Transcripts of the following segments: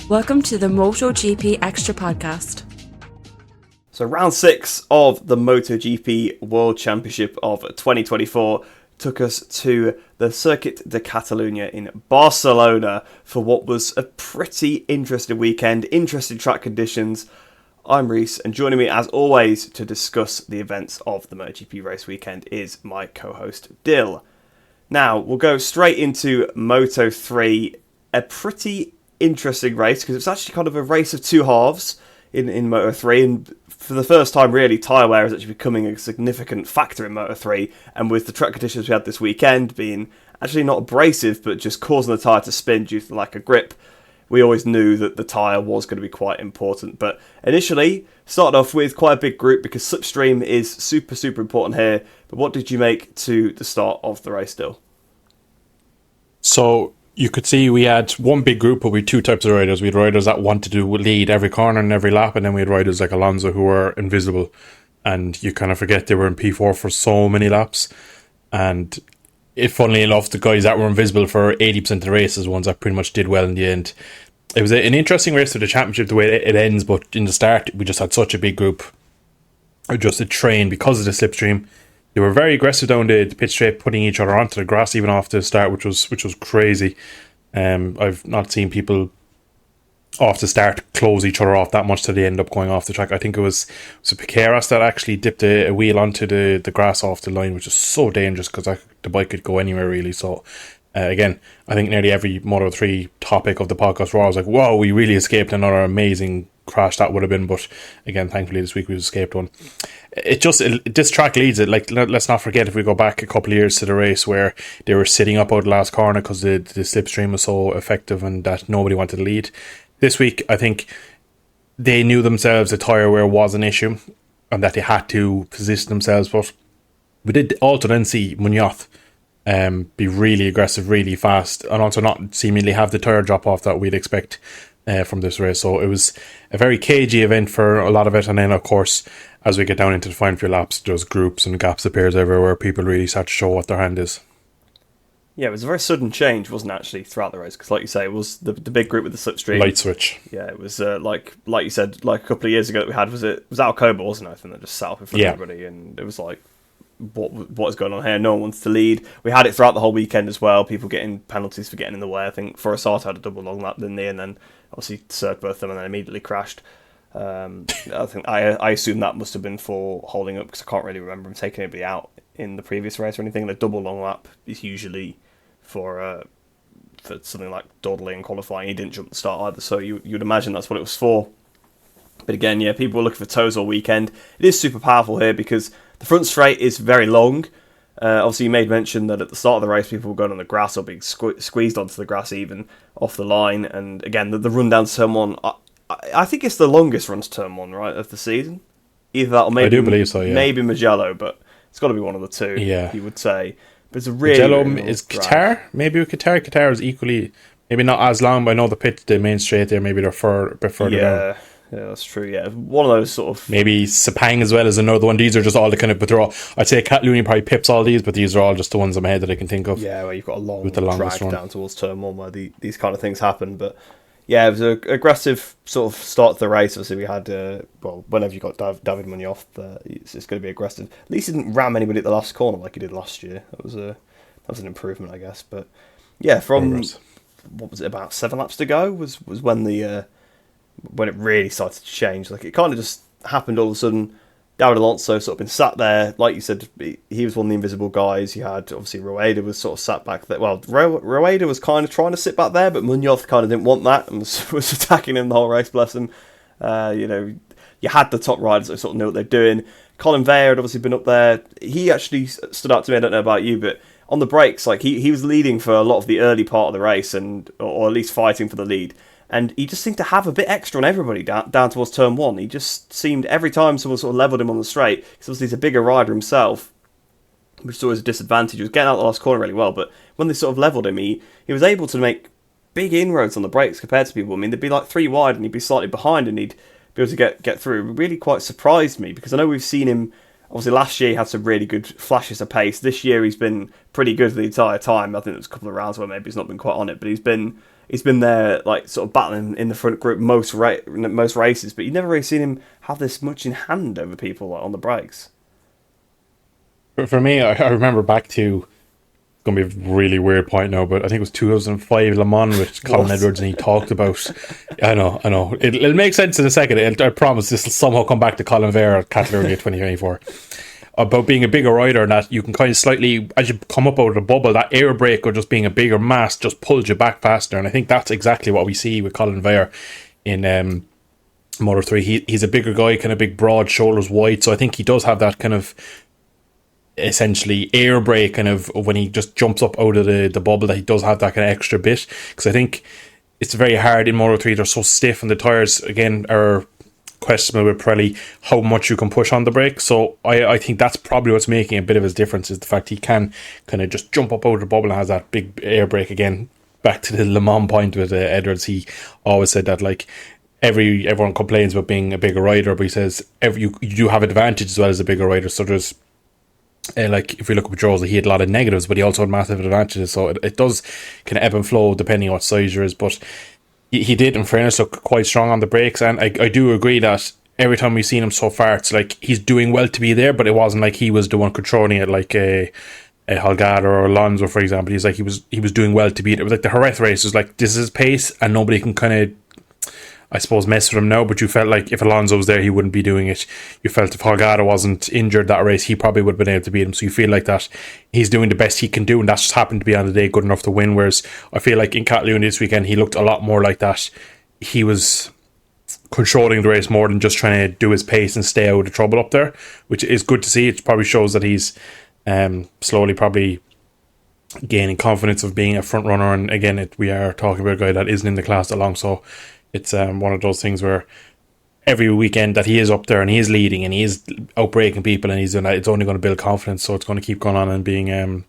Welcome to the Motogp Xtra podcast. So round 6 of the Motogp World Championship of 2024 took us to the Circuit de Catalunya in Barcelona for what was a pretty interesting weekend, interesting track conditions. I'm Rhys, and joining me as always to discuss the events of the Motogp race weekend is my co-host Dill. Now, we'll go straight into Moto 3, a pretty interesting race because it's actually kind of a race of two halves in Moto 3, and for the first time really tyre wear is actually becoming a significant factor in Moto 3, and with the track conditions we had this weekend being actually not abrasive but just causing the tyre to spin due to lack of grip, we always knew that the tyre was going to be quite important. But initially started off with quite a big group because slipstream is super important here. But what did you make to the start of the race still? So you could see we had one big group, but we had two types of riders. We had riders that wanted to lead every corner and every lap, and then we had riders like Alonso who were invisible. And you kind of forget they were in P4 for so many laps. And funnily enough, the guys that were invisible for 80% of the race is the ones that pretty much did well in the end. It was an interesting race for the championship the way it ends, but in the start we just had such a big group adjusted train because of the slipstream. They were very aggressive down the pit straight, putting each other onto the grass even off the start, which was crazy. I've not seen people off the start close each other off that much till they end up going off the track. I think it was Piqueras that actually dipped a wheel onto the grass off the line, which is so dangerous because the bike could go anywhere really. So again, I think nearly every Moto 3 topic of the podcast Raw was like, whoa, we really escaped another amazing crash that would have been. But again, thankfully this week we escaped one. This track leads it. Like, let's not forget, if we go back a couple of years to the race where they were sitting up out the last corner because the slipstream was so effective and that nobody wanted to lead. This week, I think they knew themselves the tyre wear was an issue and that they had to position themselves. But we did also then see Munoz be really aggressive, really fast, and also not seemingly have the tyre drop off that we'd expect from this race. So it was a very cagey event for a lot of it. And then, of course, as we get down into the final few laps, there's groups and gaps appears everywhere. People really start to show what their hand is. Yeah, it was a very sudden change, wasn't it, actually, throughout the race? Because, like you say, it was the big group with the slipstream. Light switch. Yeah, it was like you said, like a couple of years ago that we had, was Alcoba, wasn't it? I think that just sat up in front of everybody, and it was like, what is going on here? No one wants to lead. We had it throughout the whole weekend as well. People getting penalties for getting in the way. I think Forassato had a double long lap, didn't they? And then obviously served both of them and then immediately crashed. I think I assume that must have been for holding up because I can't really remember him taking anybody out in the previous race or anything. The double long lap is usually for something like dawdling and qualifying. He didn't jump the start either, so you'd imagine that's what it was for. But again, yeah, people were looking for toes all weekend. It is super powerful here because the front straight is very long. Obviously, you made mention that at the start of the race, people were going on the grass or being squeezed onto the grass even off the line. And again, the run down to turn one, I think it's the longest run to turn one, right, of the season. Either that or maybe, I do believe so, yeah. Maybe Mugello, but it's got to be one of the two, yeah. You would say. But it's a really, Mugello really is Qatar. Maybe with Qatar. Qatar is equally, maybe not as long, but I know the main straight there, maybe they're a bit further down. Yeah, that's true. Yeah, one of those sort of maybe Sepang as well as another one. These are just all the kind of, but they're all. I'd say Catalunya probably pips all these, but these are all just the ones in my head that I can think of. Yeah, where you've got a long track down towards turn one where these kind of things happen. But yeah, it was an aggressive sort of start to the race. Obviously, we had whenever you got David Munoz, it's going to be aggressive. At least he didn't ram anybody at the last corner like he did last year. That was an improvement, I guess. But yeah, from what was it, about 7 laps to go was when when it really started to change. Like, it kind of just happened all of a sudden. David Alonso sort of been sat there, like you said, he was one of the invisible guys. You had, obviously, Rueda was sort of sat back there. Well, Rueda was kind of trying to sit back there, but Munoz kind of didn't want that and was attacking him the whole race, bless him. You had the top riders that sort of knew what they're doing. Colin Vare had obviously been up there. He actually stood out to me, I don't know about you, but on the brakes, like he was leading for a lot of the early part of the race, or at least fighting for the lead. And he just seemed to have a bit extra on everybody down towards turn one. He just seemed, every time someone sort of levelled him on the straight, because obviously he's a bigger rider himself, which is always a disadvantage. He was getting out the last corner really well, but when they sort of levelled him, he was able to make big inroads on the brakes compared to people. I mean, they'd be like 3 wide and he'd be slightly behind and he'd be able to get through. It really quite surprised me, because I know we've seen him Obviously, last year he had some really good flashes of pace. This year he's been pretty good the entire time. I think there's a couple of rounds where maybe he's not been quite on it, but he's been there, like, sort of battling in the front group most races. But you've never really seen him have this much in hand over people, like, on the brakes. For me, I remember back to, it's going to be a really weird point now, but I think it was 2005 Le Mans with Colin Edwards, and he talked about, I know, it'll make sense in a second. I promise this will somehow come back to Colin Vare at Catalonia 2024. About being a bigger rider, and that you can kind of slightly, as you come up out of the bubble, that air brake or just being a bigger mass just pulls you back faster. And I think that's exactly what we see with Colin Vare in Moto 3. He's a bigger guy, kind of big, broad, shoulders wide. So I think he does have that kind of essentially air brake kind of when he just jumps up out of the bubble, that he does have that kind of extra bit. Because I think it's very hard in Moto 3. They're so stiff, and the tyres, again, are questionable with Pirelli how much you can push on the brake. So I think that's probably what's making a bit of his difference, is the fact he can kind of just jump up out of the bubble and has that big air brake. Again, back to the Le Mans point with Edwards, he always said that, like, everyone complains about being a bigger rider, but he says you do have advantage as well as a bigger rider. So there's like, if we look at Pedrosa, he had a lot of negatives, but he also had massive advantages. So it does kind of ebb and flow depending on what size you is. But he did, in fairness, look quite strong on the brakes. And I do agree that every time we've seen him so far, it's like he's doing well to be there, but it wasn't like he was the one controlling it, like a Holgado or Alonso, for example. He's like, he was doing well to be there. It was like the Jerez race was like, this is his pace, and nobody can kind of, I suppose, mess with him now. But you felt like if Alonso was there, he wouldn't be doing it. You felt if Holgado wasn't injured that race, he probably would have been able to beat him. So you feel like that he's doing the best he can do, and that's just happened to be on the day good enough to win. Whereas I feel like in Catalunya this weekend, he looked a lot more like that. He was controlling the race more than just trying to do his pace and stay out of trouble up there, which is good to see. It probably shows that he's slowly probably gaining confidence of being a front runner. And again, we are talking about a guy that isn't in the class that long, so it's one of those things where every weekend that he is up there and he is leading and he is outbreaking people and he's doing that, it's only going to build confidence. So it's going to keep going on and being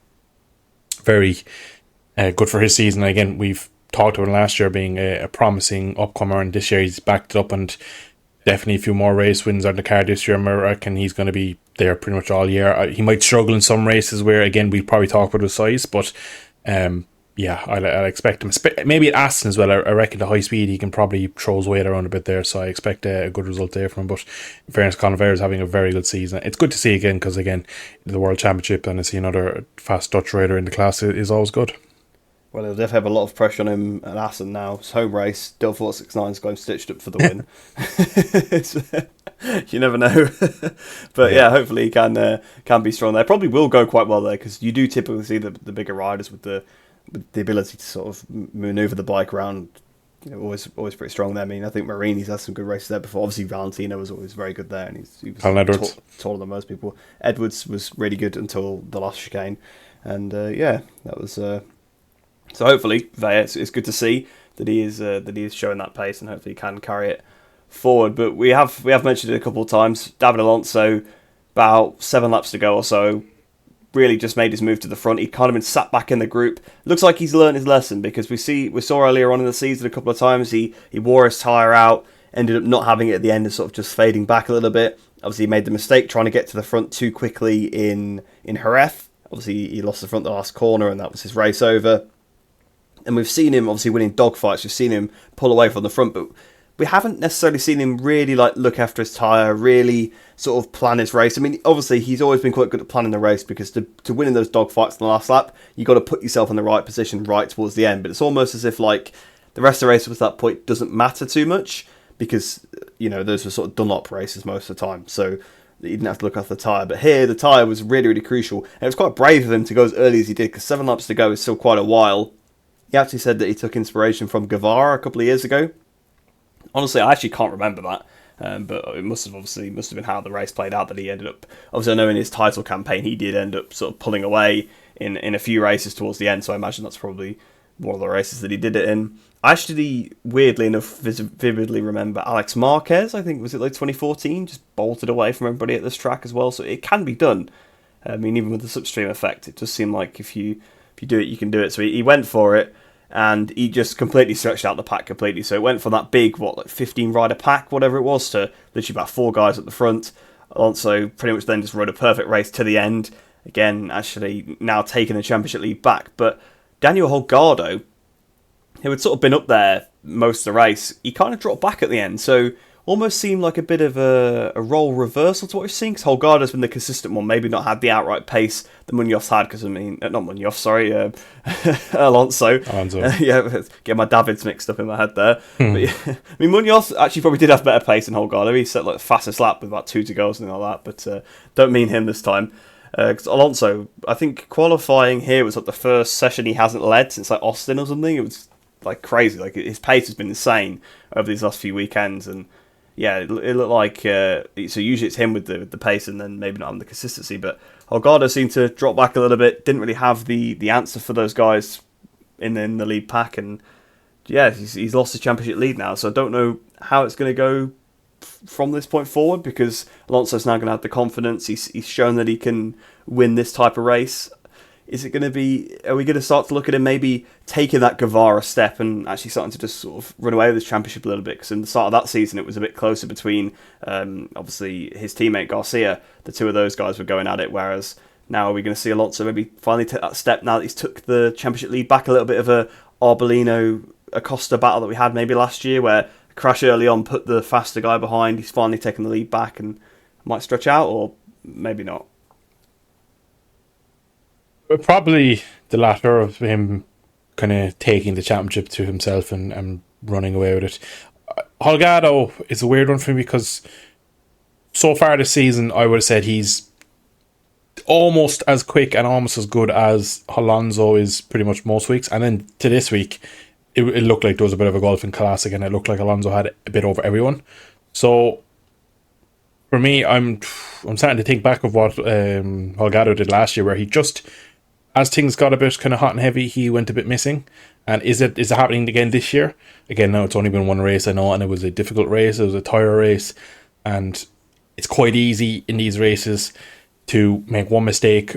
very good for his season. Again, we've talked about him last year being a promising upcomer, and this year he's backed it up, and definitely a few more race wins on the card this year. I reckon he's going to be there pretty much all year. He might struggle in some races where, again, we probably talk about his size, but yeah, I'll expect him. Maybe at Aston as well. I reckon the high speed, he can probably throw his weight around a bit there, so I expect a good result there from him. But in fairness, Colin Vare is having a very good season. It's good to see again, because again, the World Championship and to see another fast Dutch rider in the class is always good. Well, he'll definitely have a lot of pressure on him at Assen now. It's home race. Del 469's got him stitched up for the win. You never know. But yeah, hopefully he can be strong there. Probably will go quite well there, because you do typically see the bigger riders with the ability to sort of manoeuvre the bike around. You know, always pretty strong there. I mean, I think Marini's had some good races there before. Obviously, Valentino was always very good there, and he was taller than most people. Edwards was really good until the last chicane, and yeah, that was. So hopefully, it's good to see that he is showing that pace, and hopefully he can carry it forward. But we have mentioned it a couple of times. David Alonso, about 7 laps to go or so, really just made his move to the front. He'd kind of been sat back in the group. Looks like he's learned his lesson, because we saw earlier on in the season a couple of times he wore his tyre out, ended up not having it at the end and sort of just fading back a little bit. Obviously, he made the mistake trying to get to the front too quickly in Jerez. Obviously, he lost the front the last corner, and that was his race over. And we've seen him obviously winning dogfights. We've seen him pull away from the front, but we haven't necessarily seen him really like look after his tyre, really sort of plan his race. I mean, obviously he's always been quite good at planning the race, because to win in those dogfights in the last lap, you've got to put yourself in the right position right towards the end. But it's almost as if like the rest of the race at that point doesn't matter too much, because you know those were sort of Dunlop races most of the time, so you didn't have to look after the tyre. But here the tyre was really, really crucial, and it was quite brave of him to go as early as he did, because 7 laps to go is still quite a while. He actually said that he took inspiration from Guevara a couple of years ago. Honestly, I actually can't remember that, but it must have been how the race played out that he ended up. Obviously, I know in his title campaign he did end up sort of pulling away in a few races towards the end, so I imagine that's probably one of the races that he did it in. I actually, weirdly enough, vividly remember Alex Marquez. I think was it like 2014, just bolted away from everybody at this track as well. So it can be done. I mean, even with the slipstream effect, it does seem like if you do it, you can do it. So he went for it, and he just completely stretched out the pack completely. So it went from that big, 15 rider pack, whatever it was, to literally about 4 guys at the front. Alonso pretty much then just rode a perfect race to the end. Again, actually now taking the championship lead back. But Daniel Holgado, who had sort of been up there most of the race, he kind of dropped back at the end. So almost seemed like a bit of a role reversal to what we've seen, because Holgado's been the consistent one, maybe not had the outright pace that Munoz had, because not Munoz, sorry, Alonso. Get my Davids mixed up in my head there. But yeah, I mean, Munoz actually probably did have better pace than Holgado. He set like the fastest lap with about 2 to go, something like that, but don't mean him this time. Because Alonso, I think qualifying here was like the first session he hasn't led since like Austin or something. It was like crazy. Like his pace has been insane over these last few weekends, and yeah, it looked like so usually it's him with the pace and then maybe not having the consistency, but Holgado seemed to drop back a little bit, didn't really have the answer for those guys in the lead pack, and yeah, he's lost his championship lead now, so I don't know how it's going to go from this point forward, because Alonso's now going to have the confidence, he's shown that he can win this type of race. Is it going to be, are we going to start to look at him maybe taking that Guevara step and actually starting to just sort of run away with this championship a little bit? Because in the start of that season, it was a bit closer between, obviously, his teammate Garcia. The two of those guys were going at it, whereas now are we going to see Alonso maybe finally take that step now that he's took the championship lead back, a little bit of a Arbolino-Acosta battle that we had maybe last year, where a crash early on put the faster guy behind, he's finally taken the lead back and might stretch out, or maybe not? Probably the latter of him kind of taking the championship to himself and running away with it. Holgado is a weird one for me, because so far this season I would have said he's almost as quick and almost as good as Alonso is pretty much most weeks, and then to this week it looked like there was a bit of a golfing classic, and it looked like Alonso had a bit over everyone. So for me, I'm starting to think back of what Holgado did last year, where he just, as things got a bit kind of hot and heavy, he went a bit missing. And is it happening again this year? Again, now it's only been one race, I know, and it was a difficult race. It was a tyre race, and it's quite easy in these races to make one mistake,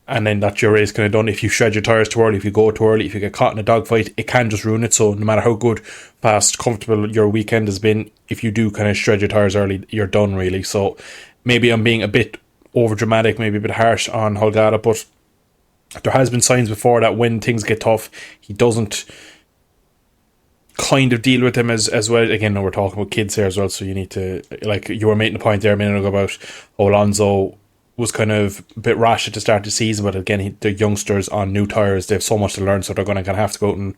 and then that's your race kind of done. If you shred your tyres too early, if you go too early, if you get caught in a dogfight, it can just ruin it. So no matter how good, fast, comfortable your weekend has been, if you do kind of shred your tyres early, you're done, really. So maybe I'm being a bit over dramatic, maybe a bit harsh on Holgado, but there has been signs before that when things get tough, he doesn't kind of deal with them as well. Again, now we're talking about kids here as well, so you need to, like you were making a point there a minute ago about Alonso was kind of a bit rash at the start of the season, but again, the youngsters on new tyres, they have so much to learn, so they're going to kind of have to go out and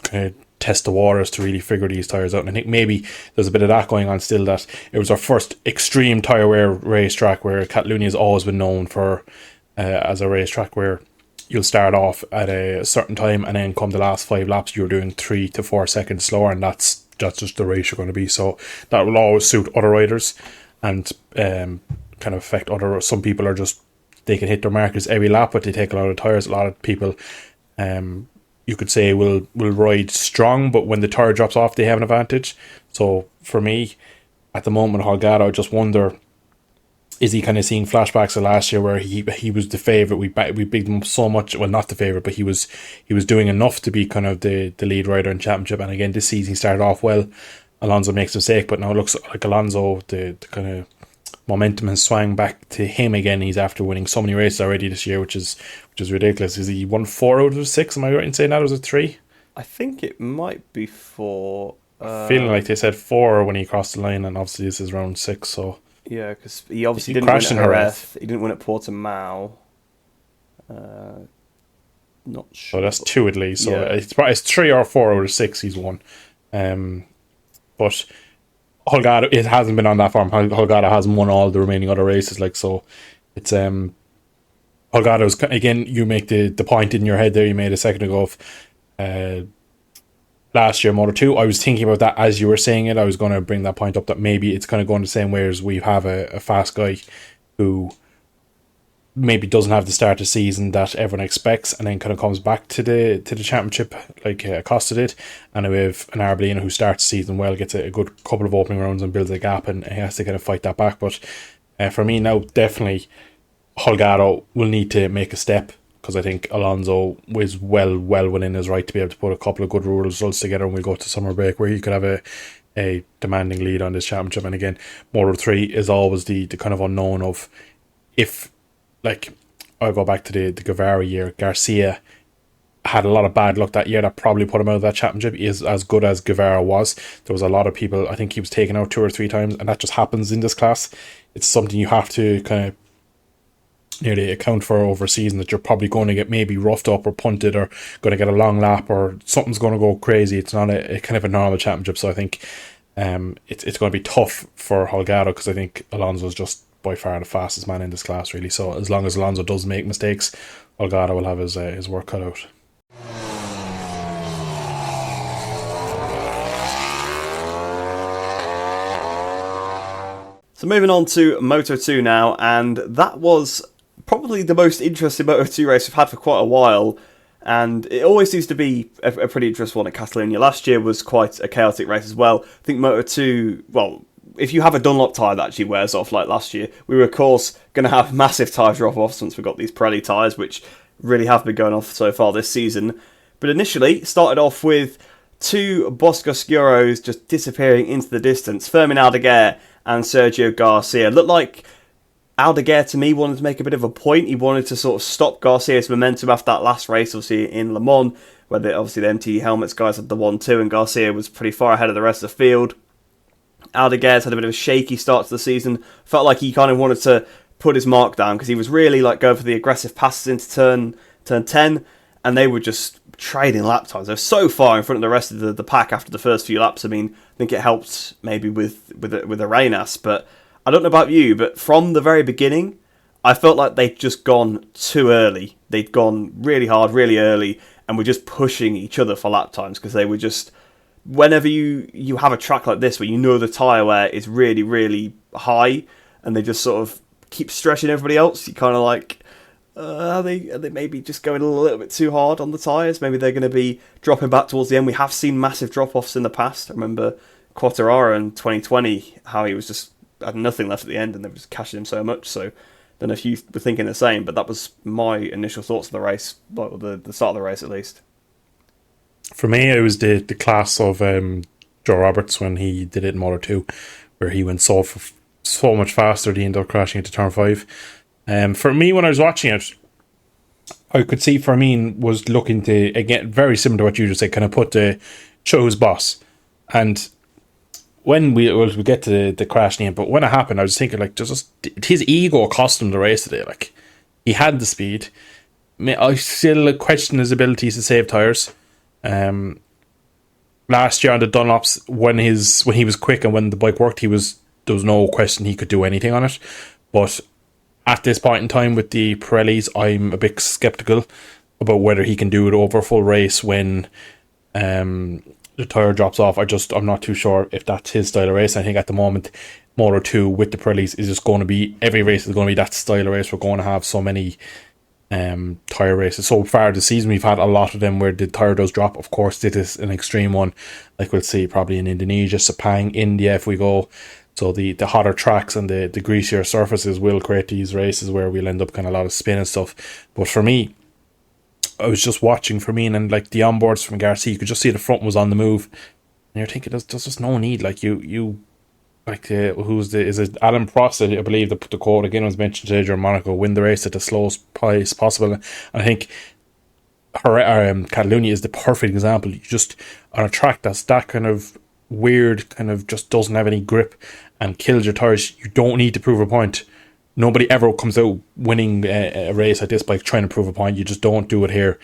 kind of test the waters to really figure these tyres out. And I think maybe there's a bit of that going on still, that it was our first extreme tyre wear racetrack, where Catalunya has always been known for as a racetrack where you'll start off at a certain time, and then come the last 5 laps you're doing 3 to 4 seconds slower, and that's just the race you're going to be. So that will always suit other riders and kind of affect some people are just, they can hit their markers every lap, but they take a lot of tyres. A lot of people you could say will ride strong, but when the tyre drops off they have an advantage. So for me at the moment, Holgado, I just wonder, is he kind of seeing flashbacks of last year, where he was the favourite? We bigged him up so much. Well, not the favourite, but he was doing enough to be kind of the lead rider in championship. And again, this season he started off well. Alonso makes a mistake, but now it looks like Alonso, the kind of momentum has swung back to him again. He's after winning so many races already this year, which is ridiculous. Is he won 4 out of 6? Am I right in saying that? Or was it 3? I think it might be 4. Feeling like they said 4 when he crossed the line, and obviously this is round 6, so. Yeah, because he obviously didn't win at Jerez. He didn't win at Portimao. Not sure. So that's 2 at least. So yeah. It's 3 or 4 out of 6 he's won. But Holgado, it hasn't been on that form. Holgado hasn't won all the remaining other races. Like, so it's Holgado's, again, you make the point in your head there you made a second ago of last year Moto2. I was thinking about that as you were saying it. I was going to bring that point up, that maybe it's kind of going the same way as we have a fast guy who maybe doesn't have the start of the season that everyone expects, and then kind of comes back to the championship like Acosta did. And we have an Arbolino who starts the season well, gets a good couple of opening rounds and builds a gap, and he has to kind of fight that back. But for me now, definitely Holgado will need to make a step, because I think Alonso is well within his right to be able to put a couple of good results together, and we'll go to summer break where he could have a demanding lead on this championship. And again, Moto 3 is always the kind of unknown of if, like, I'll go back to the Guevara year. Garcia had a lot of bad luck that year that probably put him out of that championship. He is as good as Guevara was. There was a lot of people, I think he was taken out 2 or 3 times, and that just happens in this class. It's something you have to kind of nearly account for over a season, that you're probably going to get maybe roughed up or punted or going to get a long lap or something's going to go crazy. It's not a kind of a normal championship. So I think it's going to be tough for Holgado, because I think Alonso's just by far the fastest man in this class, really. So as long as Alonso does make mistakes, Holgado will have his work cut out. So moving on to Moto2 now, and that was probably the most interesting Moto2 race we've had for quite a while, and it always seems to be a pretty interesting one at Catalonia. Last year was quite a chaotic race as well. I think Moto2, well, if you have a Dunlop tyre that actually wears off like last year, we were of course going to have massive tyre drop-off since we got these Pirelli tyres, which really have been going off so far this season. But initially, started off with 2 Boscoscuros just disappearing into the distance. Fermin Aldeguer and Sergio Garcia. Looked like Aldeguer, to me, wanted to make a bit of a point. He wanted to sort of stop Garcia's momentum after that last race, obviously, in Le Mans, where obviously the MT helmets guys had the 1-2, and Garcia was pretty far ahead of the rest of the field. Aldeguer's had a bit of a shaky start to the season. Felt like he kind of wanted to put his mark down, because he was really like going for the aggressive passes into turn 10, and they were just trading lap times. They were so far in front of the rest of the pack after the first few laps. I mean, I think it helped maybe with the Reynas, but I don't know about you, but from the very beginning, I felt like they'd just gone too early. They'd gone really hard, really early, and were just pushing each other for lap times, because they were just... Whenever you have a track like this where you know the tyre wear is really, really high, and they just sort of keep stretching everybody else, you kind of like... Are they maybe just going a little bit too hard on the tyres? Maybe they're going to be dropping back towards the end. We have seen massive drop-offs in the past. I remember Quartararo in 2020, how he was just had nothing left at the end, and they were just cashing him so much. So I don't know if you were thinking the same, but that was my initial thoughts of the race, like the start of the race at least. For me, it was the class of Joe Roberts when he did it in Moto 2, where he went so much faster that he ended up crashing into turn 5. For me, when I was watching it, I could see Fermin was looking to, again, very similar to what you just said, kind of put the show his boss. And when we get to the crash name, but when it happened, I was thinking, like, just his ego cost him the race today. Like, he had the speed. I still question his abilities to save tyres. Last year on the Dunlops, when he was quick and when the bike worked, there was no question he could do anything on it. But at this point in time with the Pirellis, I'm a bit sceptical about whether he can do it over a full race when the tyre drops off. I'm not too sure if that's his style of race. I think at the moment, Moto 2 with the Pirellis is just going to be, every race is going to be that style of race. We're going to have so many tyre races. So far this season, we've had a lot of them where the tyre does drop. Of course, this is an extreme one, like we'll see probably in Indonesia, Sepang, India if we go. So the hotter tracks and the greasier surfaces will create these races where we'll end up kind of a lot of spin and stuff. But for me, I was just watching Fermin, and like the onboards from Garcia, you could just see the front was on the move, and you're thinking there's just no need. Like you like is it Alan Prost, I believe, that put the quote again was mentioned today during Monaco, win the race at the slowest pace possible. And I think Catalonia is the perfect example. You just on a track that's that kind of weird, kind of just doesn't have any grip and kills your tyres, you don't need to prove a point. Nobody ever comes out winning a race like this by trying to prove a point. You just don't do it here.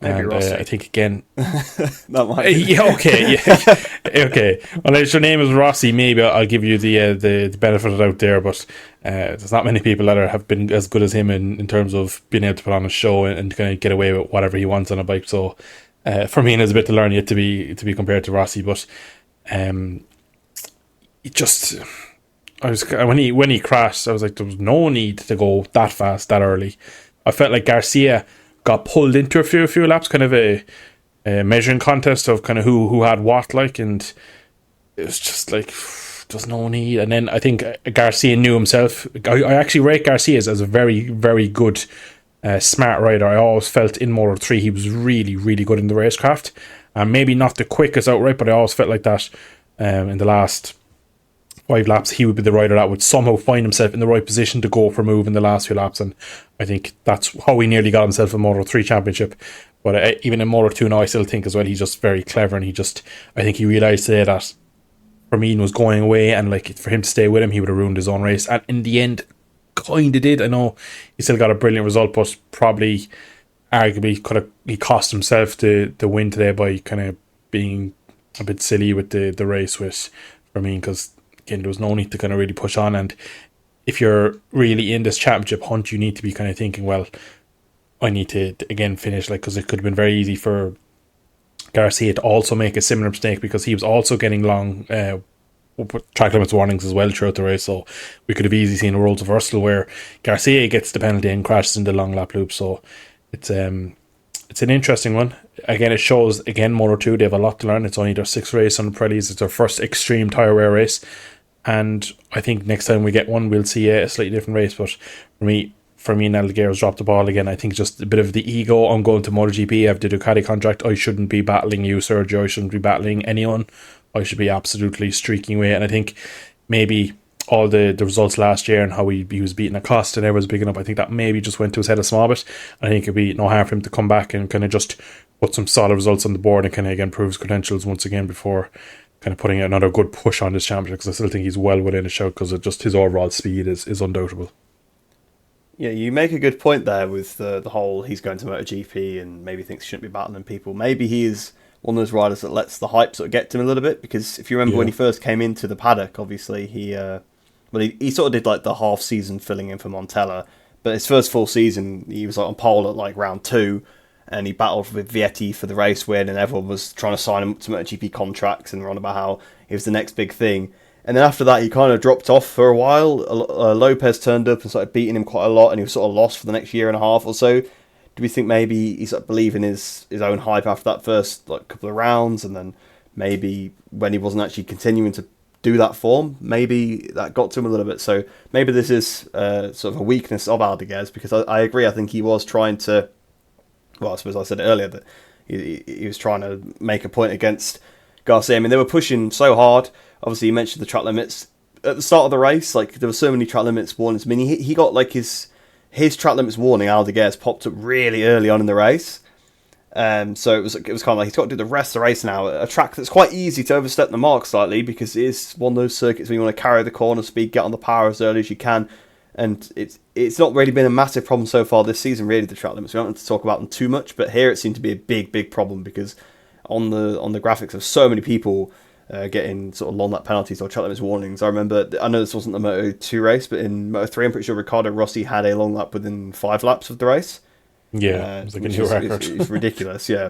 Maybe and I think again that might be. Okay. Well, if your name is Rossi, maybe I'll give you the benefit of the doubt there, but there's not many people that have been as good as him in terms of being able to put on a show and kind of get away with whatever he wants on a bike. So for me, there's a bit to learn yet to be compared to Rossi, but it just, I was when he crashed, I was like, there was no need to go that fast that early. I felt like Garcia got pulled into a few laps, kind of a measuring contest of kind of who had what, like, and it was just like there's no need. And then I think Garcia knew himself. I actually rate Garcia as a very, very good smart rider. I always felt in Moto 3 he was really, really good in the racecraft. Maybe not the quickest outright, but I always felt like that in the last 5 laps, he would be the rider that would somehow find himself in the right position to go for a move in the last few laps, and I think that's how he nearly got himself a Moto3 championship. But even in Moto2 now, I still think as well he's just very clever, and I think he realised today that Firmino was going away, and like for him to stay with him, he would have ruined his own race, and in the end, kind of did. I know he still got a brilliant result, but probably arguably he cost himself the win today by kind of being a bit silly with the race with Firmino, because again there was no need to kind of really push on, and if you're really in this championship hunt, you need to be kind of thinking, well, I need to again finish, like, because it could have been very easy for Garcia to also make a similar mistake, because he was also getting long track limits warnings as well throughout the race, so we could have easily seen a roles reversal where Garcia gets the penalty and crashes into the long lap loop. So it's an interesting one. Again, it shows Moto2 they have a lot to learn. It's only their 6th race on the Pirellis. It's their first extreme tyre wear race, and I think next time we get one we'll see a slightly different race. But for me, Naldegare's dropped the ball again. I think just a bit of the ego. I'm going to MotoGP. I have the Ducati contract. I shouldn't be battling you, Sergio. I shouldn't be battling anyone. I should be absolutely streaking away. And I think maybe all the results last year and how he was beating Acosta and everyone's bigging up, I think that maybe just went to his head a small bit. I think it'd be no harm for him to come back and kind of just put some solid results on the board and kind of again prove his credentials once again before kind of putting another good push on this championship, because I still think he's well within a shout because of just his overall speed is undoubtable. Yeah, you make a good point there with the whole he's going to MotoGP and maybe thinks he shouldn't be battling people. Maybe he is one of those riders that lets the hype sort of get to him a little bit, because if you remember when he first came into the paddock, obviously he sort of did like the half season filling in for Montella, but his first full season he was like on pole at like round 2, and he battled with Vietti for the race win, and everyone was trying to sign him to MotoGP contracts and run about how it was the next big thing. And then after that, he kind of dropped off for a while. Lopez turned up and started beating him quite a lot, and he was sort of lost for the next year and a half or so. Do we think maybe he's sort of believing his own hype after that first like couple of rounds, and then maybe when he wasn't actually continuing to do that form, maybe that got to him a little bit. So maybe this is sort of a weakness of Aldeguer's, because I agree. I think he was trying to. Well, I suppose I said it earlier that he was trying to make a point against Garcia. I mean, they were pushing so hard. Obviously, you mentioned the track limits at the start of the race. Like, there were so many track limits warnings. I mean, he got like his track limits warning, Aldeguer's, popped up really early on in the race. So it was kind of like he's got to do the rest of the race now. A track that's quite easy to overstep the mark slightly, because it is one of those circuits where you want to carry the corner speed, get on the power as early as you can. And it's not really been a massive problem so far this season, really, the track limits. We don't have to talk about them too much, but here it seemed to be a big problem, because on the graphics of so many people getting sort of long lap penalties or track limits warnings. I know this wasn't the Moto2 race, but in Moto3 I'm pretty sure Riccardo Rossi had a long lap within 5 laps of the race. Yeah, it's like a new record. It's ridiculous, yeah.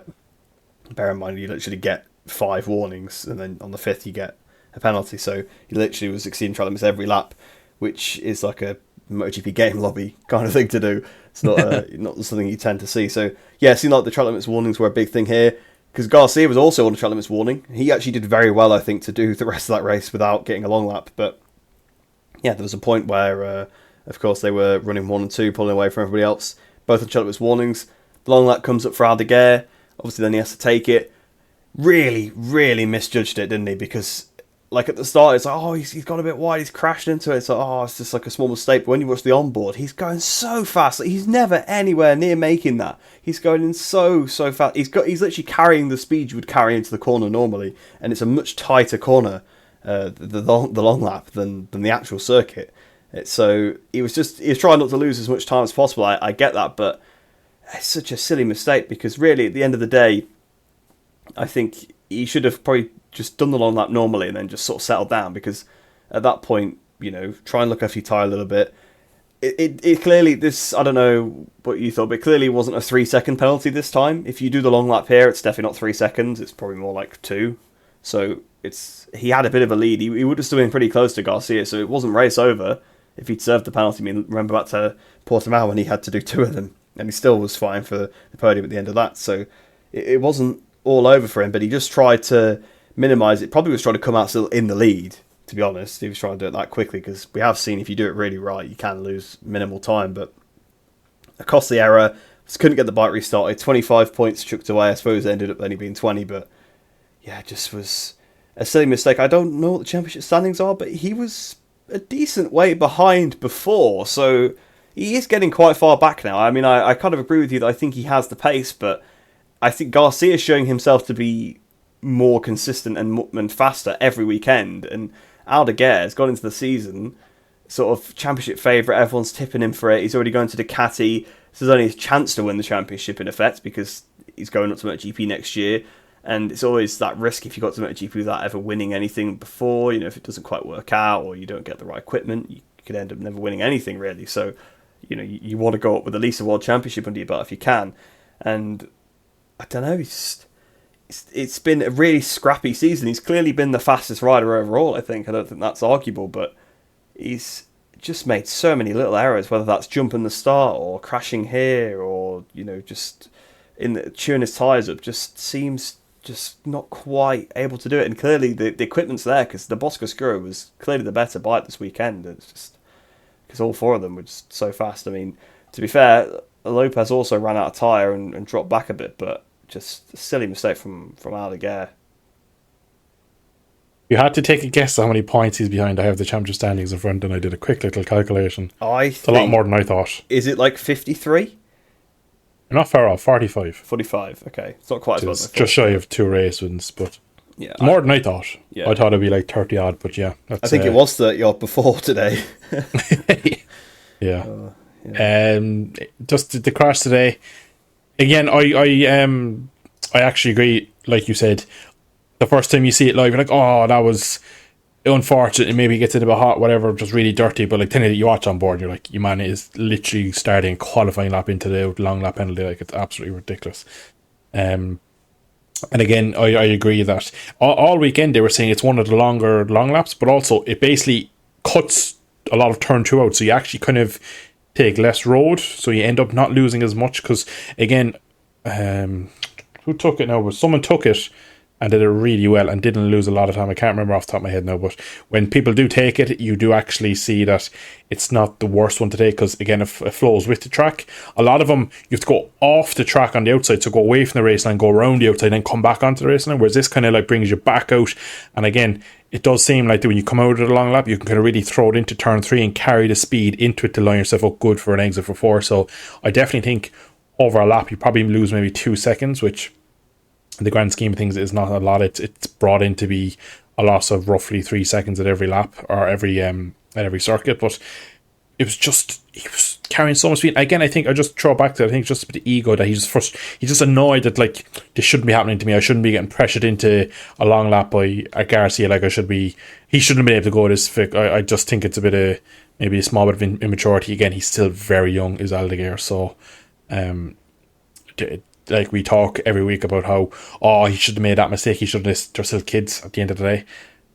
Bear in mind, you literally get 5 warnings, and then on the 5th you get a penalty. So he literally was exceeding track limits every lap, which is like a MotoGP game lobby kind of thing to do. It's not not something you tend to see. So yeah, it seemed like the track limits warnings were a big thing here, because Garcia was also on the track limits warning. He actually did very well, I think, to do the rest of that race without getting a long lap. But yeah, there was a point where, of course, they were running 1 and 2, pulling away from everybody else. Both on track limits warnings. The long lap comes up for Aldeguer. Obviously, then he has to take it. Really misjudged it, didn't he? Because like at the start, it's like, oh, he's gone a bit wide, he's crashed into it. It's like, oh, it's just like a small mistake. But when you watch the onboard, he's going so fast. Like, he's never anywhere near making that. He's going in so fast. He's literally carrying the speed you would carry into the corner normally, and it's a much tighter corner, the long lap than the actual circuit. So he was trying not to lose as much time as possible. I get that, but it's such a silly mistake, because really at the end of the day, I think he should have probably just done the long lap normally and then just sort of settled down, because at that point, try and look after your tyre a little bit. It clearly, this, I don't know what you thought, but it clearly wasn't a 3-second penalty this time. If you do the long lap here, it's definitely not 3 seconds. It's probably more like 2. So he had a bit of a lead. He would have still been pretty close to Garcia, so it wasn't race over if he'd served the penalty. I mean, remember back to Portimao when he had to do 2 of them, and he still was fine for the podium at the end of that. So it wasn't all over for him, but he just tried to minimise it. Probably was trying to come out still in the lead, to be honest. He was trying to do it that quickly, because we have seen if you do it really right, you can lose minimal time. But a costly error. Just couldn't get the bike restarted. 25 points chucked away. I suppose it ended up only being 20, but yeah, it just was a silly mistake. I don't know what the championship standings are, but he was a decent way behind before, so he is getting quite far back now. I mean, I kind of agree with you that I think he has the pace, but I think Garcia is showing himself to be more consistent and faster every weekend, and Aldeguer has gone into the season sort of championship favourite. Everyone's tipping him for it. He's already going to Ducati. This is only his chance to win the championship in effect, because he's going up to MotoGP next year, and it's always that risk if you got to MotoGP without ever winning anything before. You know, if it doesn't quite work out or you don't get the right equipment, you could end up never winning anything really. So, you know, you want to go up with at least a world championship under your belt if you can. And I don't know, it's been a really scrappy season. He's clearly been the fastest rider overall, I think. I don't think that's arguable, but he's just made so many little errors, whether that's jumping the start or crashing here or, you know, just chewing his tyres up. Just seems just not quite able to do it. And clearly the equipment's there, because the Bosco Scuro was clearly the better bike this weekend. It's just because all four of them were just so fast. I mean, to be fair, Lopez also ran out of tyre and dropped back a bit, but just a silly mistake from Aldeguer. You had to take a guess how many points he's behind. I have the championship standings in front, and I did a quick little calculation. It's a lot more than I thought. Is it like 53? You're not far off. 45. 45. Okay, it's not quite as well as I thought. Just shy of 2 race wins, but yeah, more than I thought. Yeah. I thought it'd be like 30 odd, but yeah, I think it was 30 odd before today. Yeah. Just the crash today. Again, I actually agree. Like you said, the first time you see it live, you're like, oh, that was unfortunate. Maybe it gets a bit hot, whatever, just really dirty. But like, then you watch on board, you're like, your man is literally starting qualifying lap into the long lap penalty. Like, it's absolutely ridiculous. And again, I agree that all weekend they were saying it's one of the longer long laps, but also it basically cuts a lot of turn 2 out. So you actually kind of take less road, so you end up not losing as much. Because again, who took it now? But someone took it and did it really well and didn't lose a lot of time. I can't remember off the top of my head now, but when people do take it, you do actually see that it's not the worst one to take, because again, it flows with the track. A lot of them, you have to go off the track on the outside, so go away from the race line, go around the outside, then come back onto the race line, whereas this kind of like brings you back out. And again, it does seem like that when you come out of the long lap, you can kind of really throw it into turn 3 and carry the speed into it to line yourself up good for an exit for 4. So I definitely think over a lap, you probably lose maybe 2 seconds, which in the grand scheme of things is not a lot. It's brought in to be a loss of roughly 3 seconds at every lap or every at every circuit. But it was just, he was carrying so much speed. Again, I think I just throw it back to, I think just a bit of ego that he's just annoyed that like this shouldn't be happening to me. I shouldn't be getting pressured into a long lap by a Garcia. Like he shouldn't have been able to go this thick. I just think it's a bit of maybe a small bit of immaturity. Again, he's still very young, is Aldeguer. So like we talk every week about how he should have made that mistake. He should have. They're still kids at the end of the day.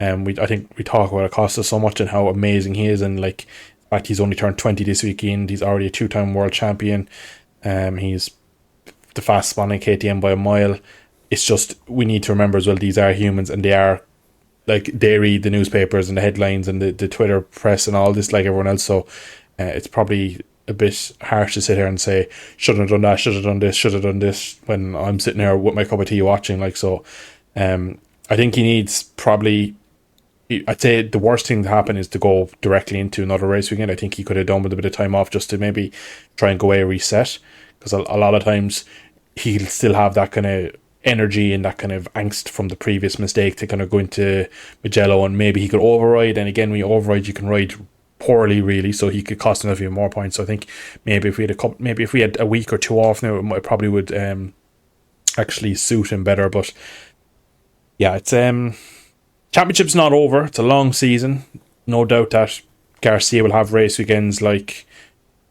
I think we talk about it cost us so much and how amazing he is, and like in fact he's only turned 20 this weekend. He's already a 2-time world champion. He's the fastest one in KTM by a mile. It's just we need to remember as well, these are humans, and they read the newspapers and the headlines and the Twitter press and all this like everyone else. So it's probably a bit harsh to sit here and say shouldn't have done that, should have done this when I'm sitting here with my cup of tea watching. Like, so I think he needs probably, I'd say the worst thing to happen is to go directly into another race weekend. I think he could have done with a bit of time off just to maybe try and go away, reset, because a lot of times he'll still have that kind of energy and that kind of angst from the previous mistake to kind of go into Mugello, and maybe he could override. And again, when you override, you can ride poorly really, so he could cost himself even more points. So I think maybe if we had a week or 2 off now, it probably would actually suit him better. But yeah, it's championship's not over. It's a long season. No doubt that Garcia will have race weekends like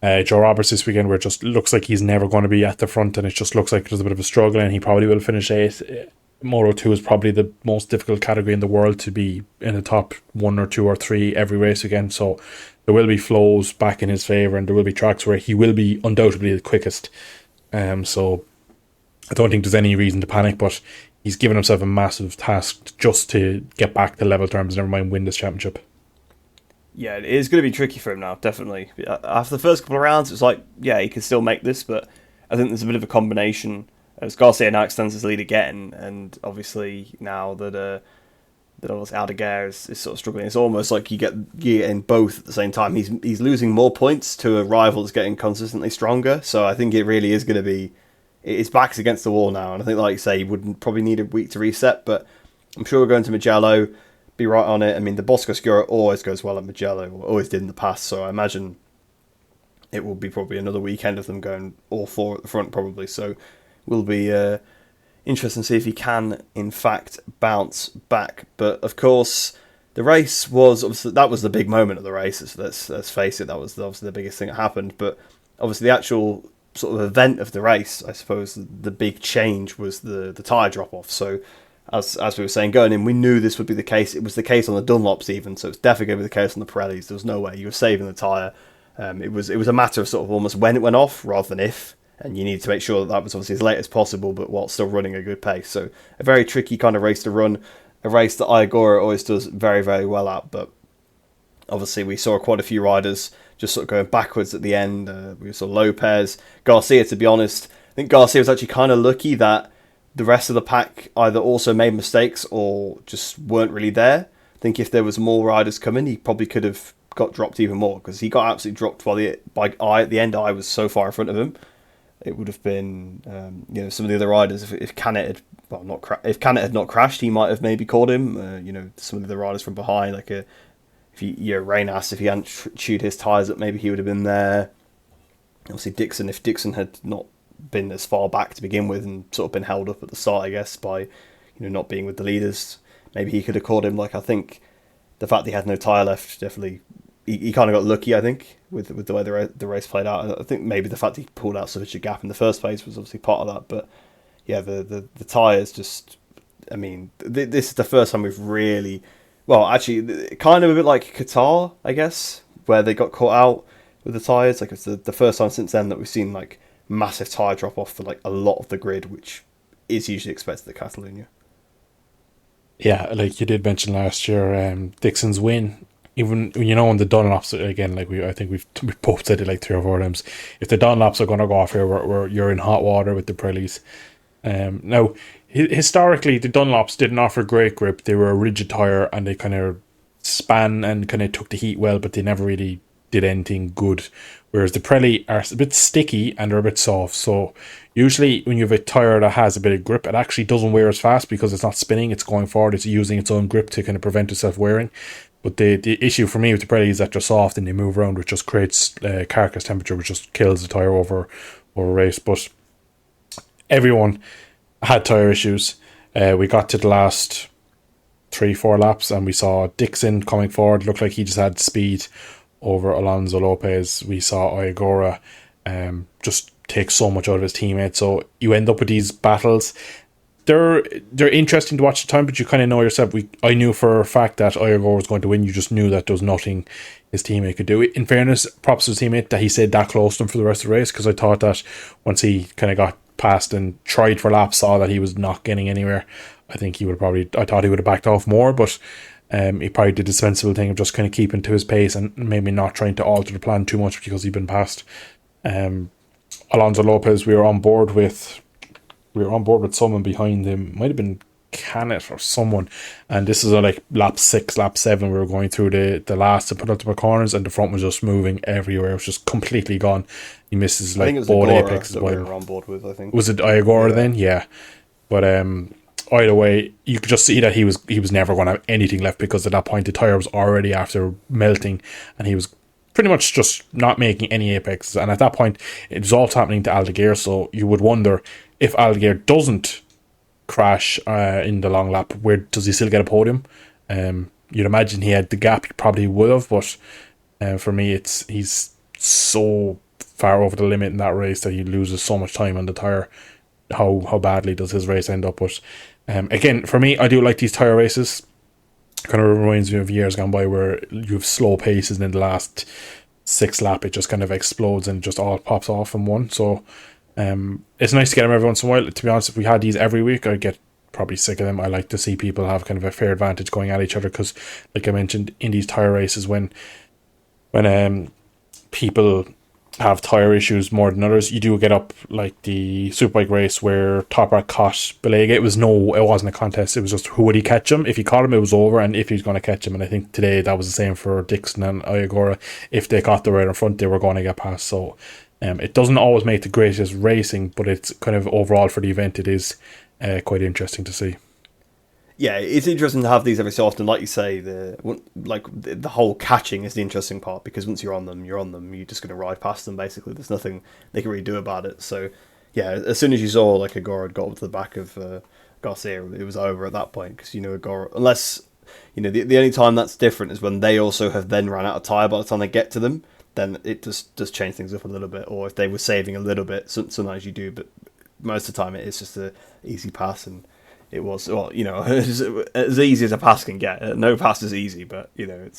Joe Roberts this weekend, where it just looks like he's never going to be at the front, and it just looks like there's a bit of a struggle, and he probably will finish 8th. Moto 2 is probably the most difficult category in the world to be in the top 1 or 2 or 3 every race again. So there will be flows back in his favour, and there will be tracks where he will be undoubtedly the quickest. So I don't think there's any reason to panic, but he's given himself a massive task just to get back to level terms, never mind win this championship. Yeah, it is going to be tricky for him now, definitely. After the first couple of rounds, it's like, yeah, he can still make this, but I think there's a bit of a combination. As Garcia now extends his lead again, and obviously now that Then obviously Aldeguer is sort of struggling. It's almost like you get in both at the same time. He's losing more points to a rival that's getting consistently stronger. So I think it really is going to be, his back's against the wall now. And I think, like you say, he would probably need a week to reset. But I'm sure we're going to Mugello, be right on it. I mean, the Bosco Scura always goes well at Mugello, or always did in the past. So I imagine it will be probably another weekend of them going all four at the front probably. So we'll be interesting to see if he can, in fact, bounce back. But of course, the race was obviously, that was the big moment of the race. Let's face it, that was obviously the biggest thing that happened. But obviously, the actual sort of event of the race, I suppose, the big change was the tyre drop off. So as we were saying going in, we knew this would be the case. It was the case on the Dunlops even, so it's definitely going to be the case on the Pirellis. There was no way you were saving the tyre. It was a matter of sort of almost when it went off rather than if. And you need to make sure that was obviously as late as possible, but while still running a good pace. So a very tricky kind of race to run, a race that Iagora always does very, very well at. But obviously we saw quite a few riders just sort of going backwards at the end. We saw Lopez, Garcia, to be honest. I think Garcia was actually kind of lucky that the rest of the pack either also made mistakes or just weren't really there. I think if there was more riders coming, he probably could have got dropped even more, because he got absolutely dropped by I at the end. I was so far in front of him. It would have been, some of the other riders. If Canet had not crashed, he might have maybe caught him. Some of the riders from behind, like Reynas, if he hadn't chewed his tyres up, maybe he would have been there. Obviously, Dixon, if Dixon had not been as far back to begin with and sort of been held up at the start, I guess, by not being with the leaders, maybe he could have caught him. Like, I think the fact that he had no tyre left definitely. He kind of got lucky, I think, with the way the race played out. I think maybe the fact he pulled out such a gap in the first place was obviously part of that. But yeah, the tyres just, I mean, this is the first time we've really, well, actually, kind of a bit like Qatar, I guess, where they got caught out with the tyres. Like, it's the first time since then that we've seen like massive tyre drop off for like a lot of the grid, which is usually expected at Catalonia. Yeah, like you did mention last year, Dixon's win. Even on the Dunlops again, like I think we've both said it like 3 or 4 times. If the Dunlops are going to go off here, you're in hot water with the Pirellis. Now, historically, the Dunlops didn't offer great grip. They were a rigid tire, and they kind of span and kind of took the heat well, but they never really did anything good. Whereas the Pirelli are a bit sticky and they're a bit soft. So usually when you have a tire that has a bit of grip, it actually doesn't wear as fast because it's not spinning. It's going forward. It's using its own grip to kind of prevent itself wearing. But the issue for me with the Pirelli is that they're soft and they move around, which just creates carcass temperature, which just kills the tyre over a race. But everyone had tyre issues. We got to the last 3-4 laps and we saw Dixon coming forward. Looked like he just had speed over Alonso Lopez. We saw Iagora just take so much out of his teammate. So you end up with these battles. They're interesting to watch at the time, but you kind of know yourself. I knew for a fact that Iagora was going to win. You just knew that there was nothing his teammate could do. In fairness, props to his teammate that he stayed that close to him for the rest of the race, because I thought that once he kind of got past and tried for laps, saw that he was not getting anywhere, I think he would have I thought he would have backed off more, but he probably did the sensible thing of just kind of keeping to his pace and maybe not trying to alter the plan too much because he'd been passed. Alonso Lopez, we were on board with someone behind him. Might have been Canet or someone. And this is like lap 6, lap 7. We were going through the last to put up the corners, and the front was just moving everywhere. It was just completely gone. He misses like both apexes. That we were on board with, I think. Was it Iagora then? Yeah. But either way, you could just see that he was never going to have anything left, because at that point the tyre was already after melting, and he was pretty much just not making any apexes. And at that point, it was all happening to Aldeguer, so you would wonder if Aldeguer doesn't crash in the long lap, where does he still get a podium? You'd imagine he had the gap, he probably would have, but for me, he's so far over the limit in that race that he loses so much time on the tyre. How badly does his race end up? But again, for me, I do like these tyre races. Kind of reminds me of years gone by where you have slow paces, and in the last 6 lap it just kind of explodes and just all pops off in one. So it's nice to get them every once in a while. To be honest, if we had these every week, I'd get probably sick of them. I like to see people have kind of a fair advantage going at each other, because like I mentioned, in these tyre races, when people have tire issues more than others. You do get up like the Superbike race where Toprak caught Belega. It wasn't a contest. It was just who would he catch him. If he caught him, it was over, and if he's going to catch him. And I think today that was the same for Dixon and Iagora. If they caught the rider in front, they were going to get past. So it doesn't always make the greatest racing, but it's kind of overall for the event, it is quite interesting to see. Yeah, it's interesting to have these every so often. Like you say, the whole catching is the interesting part, because once you're on them. You're just going to ride past them, basically. There's nothing they can really do about it. So, yeah, as soon as you saw, like, Agora had got up to the back of Garcia, it was over at that point, because, Agora, unless, the only time that's different is when they also have then run out of tyre by the time they get to them, then it just does change things up a little bit. Or if they were saving a little bit, sometimes you do, but most of the time it is just an easy pass. And it was, well, as easy as a pass can get. No pass is easy, but it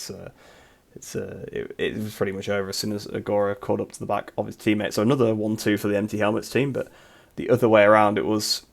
was pretty much over as soon as Agora caught up to the back of his teammate. So another 1-2 for the empty helmets team, but the other way around, it was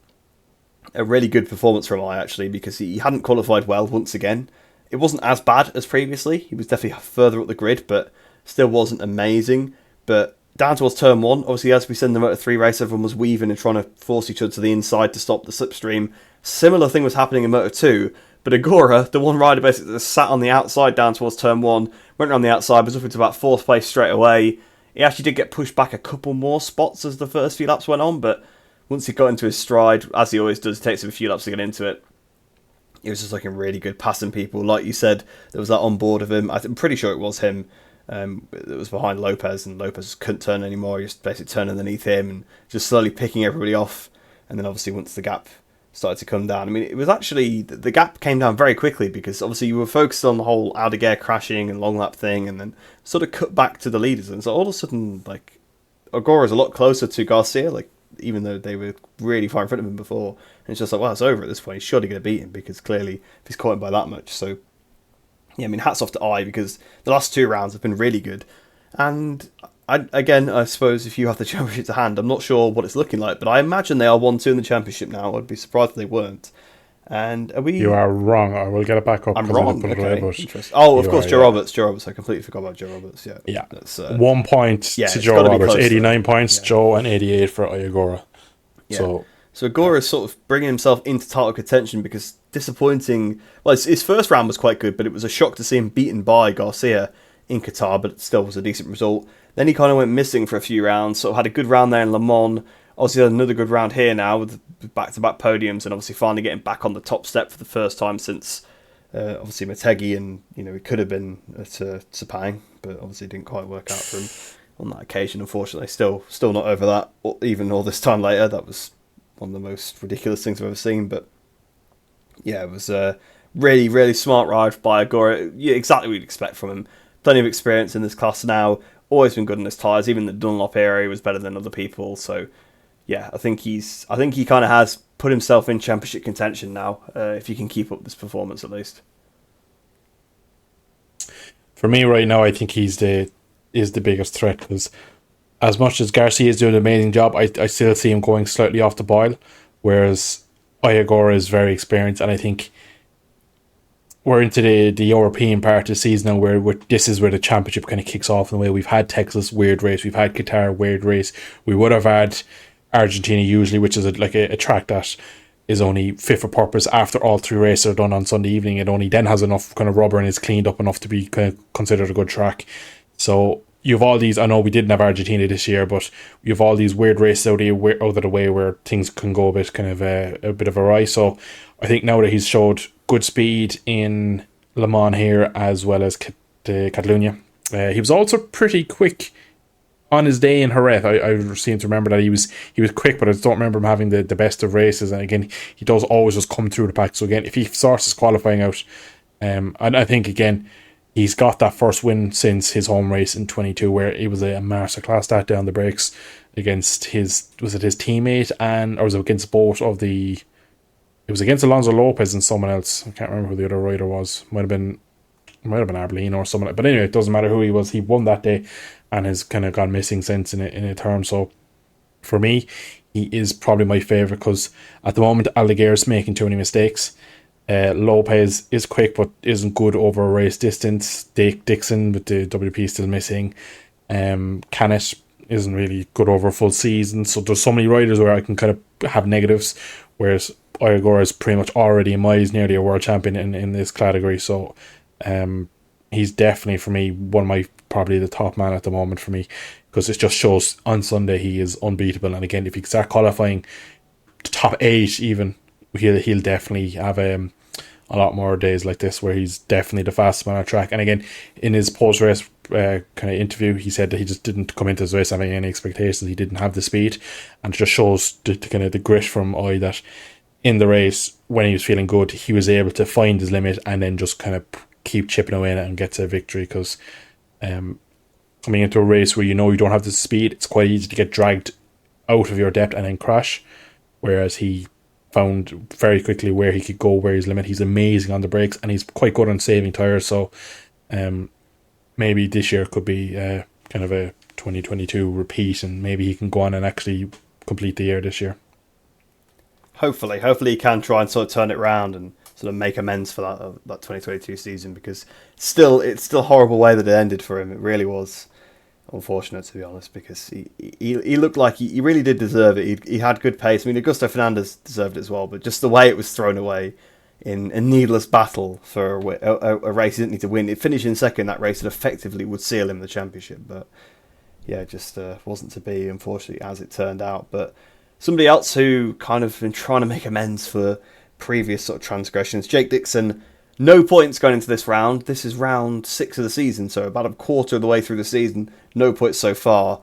a really good performance from I, actually, because he hadn't qualified well once again. It wasn't as bad as previously. He was definitely further up the grid, but still wasn't amazing. But down towards turn 1, obviously, as we said in the Moto3 race, everyone was weaving and trying to force each other to the inside to stop the slipstream. Similar thing was happening in Moto2, but Agora, the one rider basically sat on the outside down towards turn 1, went around the outside, was up into about 4th place straight away. He actually did get pushed back a couple more spots as the first few laps went on, but once he got into his stride, as he always does, it takes him a few laps to get into it. He was just looking really good, passing people. Like you said, there was that on board of him. I'm pretty sure it was him. That was behind Lopez, and Lopez couldn't turn anymore. He just basically turned underneath him and just slowly picking everybody off. And then obviously once the gap started to come down, I mean, it was actually, the gap came down very quickly, because obviously you were focused on the whole Aldeguer crashing and long lap thing, and then sort of cut back to the leaders. And so all of a sudden, like, Agora's a lot closer to Garcia, like, even though they were really far in front of him before. And it's just like, well, it's over at this point. He's surely going to beat him, because clearly if he's caught him by that much. So, yeah, I mean, hats off to I, because the last 2 rounds have been really good. And I suppose if you have the championship to hand, I'm not sure what it's looking like, but I imagine they are 1-2 in the championship now. I'd be surprised if they weren't. And are we? You are wrong. I will get it back up. I'm wrong. Okay. Interesting. Oh, of course, Joe Roberts. Joe Roberts. I completely forgot about Joe Roberts. Yeah. Yeah. That's, 1 point to Joe Roberts. 89 points, Joe, and 88 for Iagora. Yeah. So Agora is sort of bringing himself into title contention, because disappointing. Well, his first round was quite good, but it was a shock to see him beaten by Garcia in Qatar, but it still was a decent result. Then he kind of went missing for a few rounds, sort of had a good round there in Le Mans. Obviously had another good round here now with back-to-back podiums, and obviously finally getting back on the top step for the first time since obviously Motegi, and it could have been at Sepang, but obviously it didn't quite work out for him on that occasion, unfortunately. Still not over that, even all this time later. That was one of the most ridiculous things I've ever seen, but yeah, it was a really, really smart ride by Agora. Yeah, exactly what you'd expect from him. Plenty of experience in this class now, always been good in his tyres. Even the Dunlop area was better than other people, so yeah, I think he kind of has put himself in championship contention now, if he can keep up this performance at least. For me right now, I think he's the biggest threat, because as much as Garcia is doing an amazing job, I still see him going slightly off the boil, whereas Iagora is very experienced, and I think we're into the European part of the season now, where this is where the championship kind of kicks off in a way. We've had Texas, weird race. We've had Qatar, weird race. We would have had Argentina usually, which is a track that is only fit for purpose after all 3 races are done on Sunday evening. It only then has enough kind of rubber and is cleaned up enough to be kind of considered a good track. So you have all these, I know we didn't have Argentina this year, but you have all these weird races out of the way where things can go a bit kind of a bit of a rise. So I think now that he's showed good speed in Le Mans here, as well as Catalonia, he was also pretty quick on his day in Jerez. I seem to remember that he was quick, but I just don't remember him having the best of races. And again, he does always just come through the pack. So again, if he sorts his qualifying out, and I think again, he's got that first win since his home race in 22, where it was a masterclass that down the brakes against his teammate, or was it against both of the? It was against Alonso Lopez and someone else. I can't remember who the other rider was. Might have been Arbelino or someone. But anyway, it doesn't matter who he was. He won that day and has kind of gone missing since in a term. So for me, he is probably my favourite, because at the moment Aldeguer is making too many mistakes. Lopez is quick but isn't good over a race distance. Dixon with the WP still missing. Canet isn't really good over a full season. So there's so many riders where I can kind of have negatives, whereas Iogura is pretty much already, in my eyes, nearly a world champion in this category. So he's definitely, for me, one of my, probably the top man at the moment for me, because it just shows on Sunday he is unbeatable. And again, if he can start qualifying top 8 even, he'll definitely have a lot more days like this where he's definitely the fastest man on track. And again, in his post-race kind of interview, he said that he just didn't come into his race having any expectations. He didn't have the speed, and it just shows the kind of the grit from I, that in the race, when he was feeling good, he was able to find his limit and then just kind of keep chipping away at it and get to a victory. Because coming into a race where you know you don't have the speed, it's quite easy to get dragged out of your depth and then crash, whereas he found very quickly where he could go, where his limit. He's amazing on the brakes, and he's quite good on saving tyres. So maybe this year could be kind of a 2022 repeat, and maybe he can go on and actually complete the year this year. Hopefully he can try and sort of turn it around and sort of make amends for that 2022 season, because it's still a horrible way that it ended for him. It really was unfortunate, to be honest, because he looked like he really did deserve it. He had good pace. I mean, Augusto Fernandez deserved it as well, but just the way it was thrown away in a needless battle for a race he didn't need to win. It finished in second, that race that effectively would seal him the championship, but yeah, it just wasn't to be, unfortunately, as it turned out. But somebody else who kind of been trying to make amends for previous sort of transgressions, Jake Dixon. No points going into this round. This is round 6 of the season, so about a quarter of the way through the season. No points so far.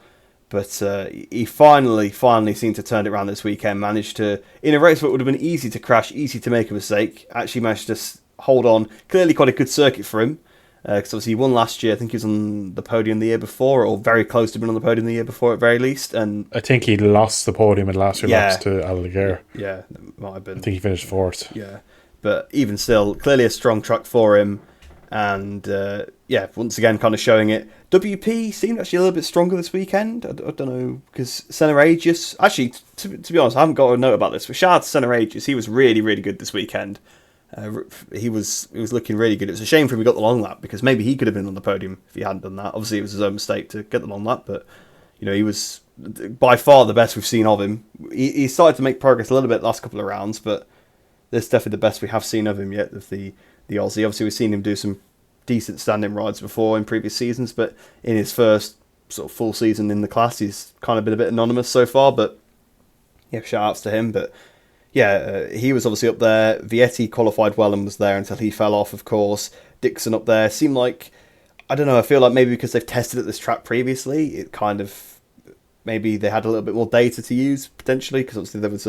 But he finally seemed to turn it around this weekend. Managed to, in a race where it would have been easy to crash, easy to make a mistake, actually managed to hold on. Clearly quite a good circuit for him. Because obviously he won last year. I think he was on the podium the year before, or very close to being on the podium the year before at very least. And I think he lost the podium in last year, lost to Aldeguer. Yeah, it might have been. I think he finished 4th. Yeah. But even still, clearly a strong truck for him. And once again, kind of showing it. WP seemed actually a little bit stronger this weekend. I don't know, because Senna Aegis... Actually, to be honest, I haven't got a note about this, but shout out to Senna Aegis. He was really, really good this weekend. He was looking really good. It was a shame for him he got the long lap, because maybe he could have been on the podium if he hadn't done that. Obviously, it was his own mistake to get the long lap, but he was by far the best we've seen of him. He started to make progress a little bit the last couple of rounds, but this is definitely the best we have seen of him yet, of the Aussie. Obviously, we've seen him do some decent standing rides before in previous seasons, but in his first sort of full season in the class, he's kind of been a bit anonymous so far, but yeah, shout outs to him. But yeah, he was obviously up there. Vietti qualified well and was there until he fell off, of course. Dixon up there seemed like, I don't know, I feel like maybe because they've tested at this track previously, it kind of, maybe they had a little bit more data to use potentially, because obviously there was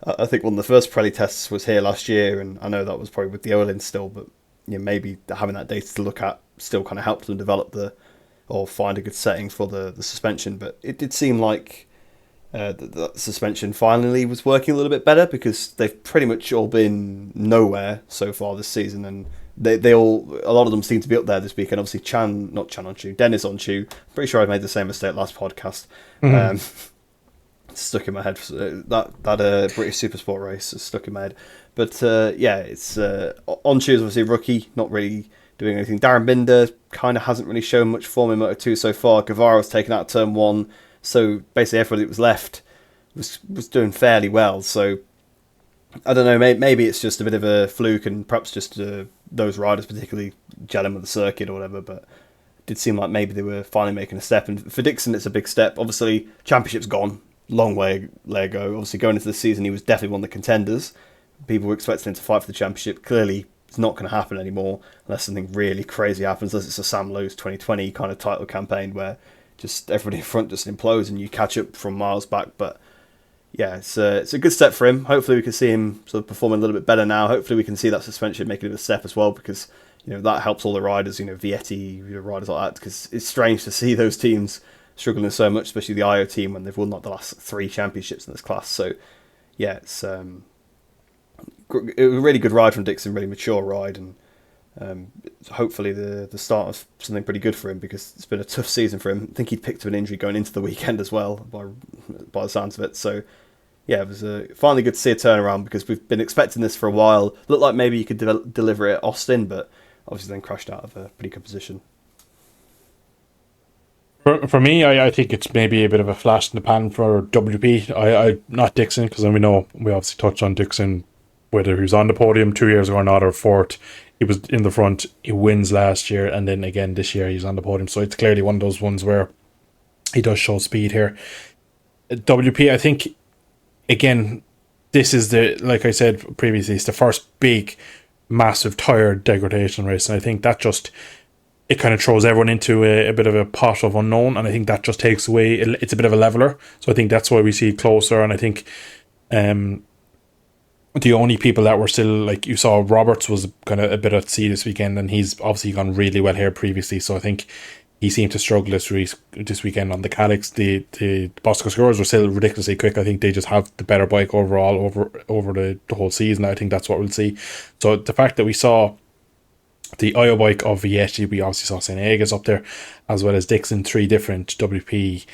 I think one of the first Pirelli tests was here last year, and I know that was probably with the Olin still, but maybe having that data to look at still kind of helped them develop or find a good setting for the suspension. But it did seem like the suspension finally was working a little bit better, because they've pretty much all been nowhere so far this season, and a lot of them seem to be up there this weekend. Obviously, Dennis Onchu. Pretty sure I made the same mistake last podcast. Mm-hmm. Stuck in my head. That British Supersport race is stuck in my head. But it's Onchu is obviously a rookie, not really doing anything. Darren Binder kind of hasn't really shown much form in Moto2 so far. Guevara was taken out of turn 1, so basically everybody that was left was doing fairly well. So I don't know, maybe it's just a bit of a fluke, and perhaps just those riders particularly gelling with the circuit or whatever, but it did seem like maybe they were finally making a step. And for Dixon, it's a big step. Obviously, championship's gone. Long way ago. Obviously, going into the season, he was definitely one of the contenders. People were expecting him to fight for the championship. Clearly, it's not going to happen anymore unless something really crazy happens, unless it's a Sam Lowes 2020 kind of title campaign where just everybody in front just implodes and you catch up from miles back. But yeah, it's a good step for him. Hopefully, we can see him sort of performing a little bit better now. Hopefully, we can see that suspension making it a step as well, because that helps all the riders. Vietti, riders like that, because it's strange to see those teams struggling so much, especially the IO team, when they've won the last 3 championships in this class. So yeah, it's it was a really good ride from Dixon, really mature ride, and hopefully the start of something pretty good for him, because it's been a tough season for him. I think he'd picked up an injury going into the weekend as well, by the sounds of it. So yeah, it was finally good to see a turnaround, because we've been expecting this for a while. Looked like maybe you could deliver it at Austin, but obviously then crashed out of a pretty good position. For me, I think it's maybe a bit of a flash in the pan for WP. I not Dixon, because we know we obviously touched on Dixon, whether he was on the podium 2 years ago or not, or fourth. He was in the front. He wins last year, and then again this year he's on the podium. So it's clearly one of those ones where he does show speed here. WP, I think, again, this is like I said previously, it's the first big, massive tyre degradation race, and I think that just, it kind of throws everyone into a bit of a pot of unknown, and I think that just takes away, it's a bit of a leveler, so I think that's why we see it closer. And I think the only people that were still, like you saw, Roberts was kind of a bit at sea this weekend, and he's obviously gone really well here previously, so I think he seemed to struggle this weekend on the Calix. The Bosco scores were still ridiculously quick. I think they just have the better bike overall over the whole season. I think that's what we'll see. So the fact that we saw the IO bike of Vietti, we obviously saw St. Aga's up there, as well as Dixon, 3 different WP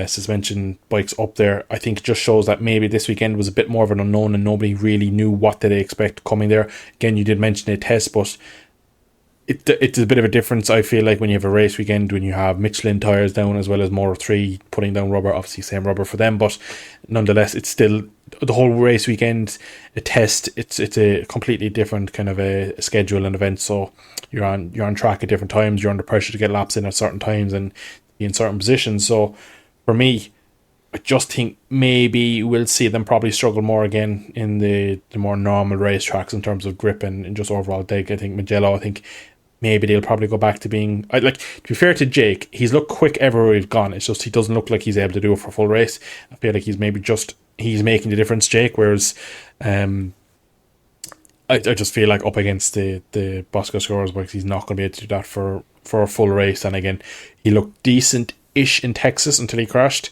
suspension bikes up there, I think just shows that maybe this weekend was a bit more of an unknown and nobody really knew what did they expect coming there. Again, you did mention a test, but it's a bit of a difference, I feel like, when you have a race weekend, when you have Michelin tyres down as well as Motor 3 putting down rubber, obviously same rubber for them, but nonetheless it's still the whole race weekend, a test. It's a completely different kind of a schedule and event, so you're on track at different times, you're under pressure to get laps in at certain times and be in certain positions. So for me, I just think maybe we'll see them probably struggle more again in the more normal racetracks in terms of grip and just overall dig. I think Mugello, I think maybe they'll probably go back to being, like, to be fair to Jake, he's looked quick everywhere he's gone. It's just he doesn't look like he's able to do it for full race. I feel like he's making the difference, Jake, whereas I just feel like up against the Bosco scores bikes, he's not going to be able to do that for a full race. And again, he looked decent-ish in Texas until he crashed.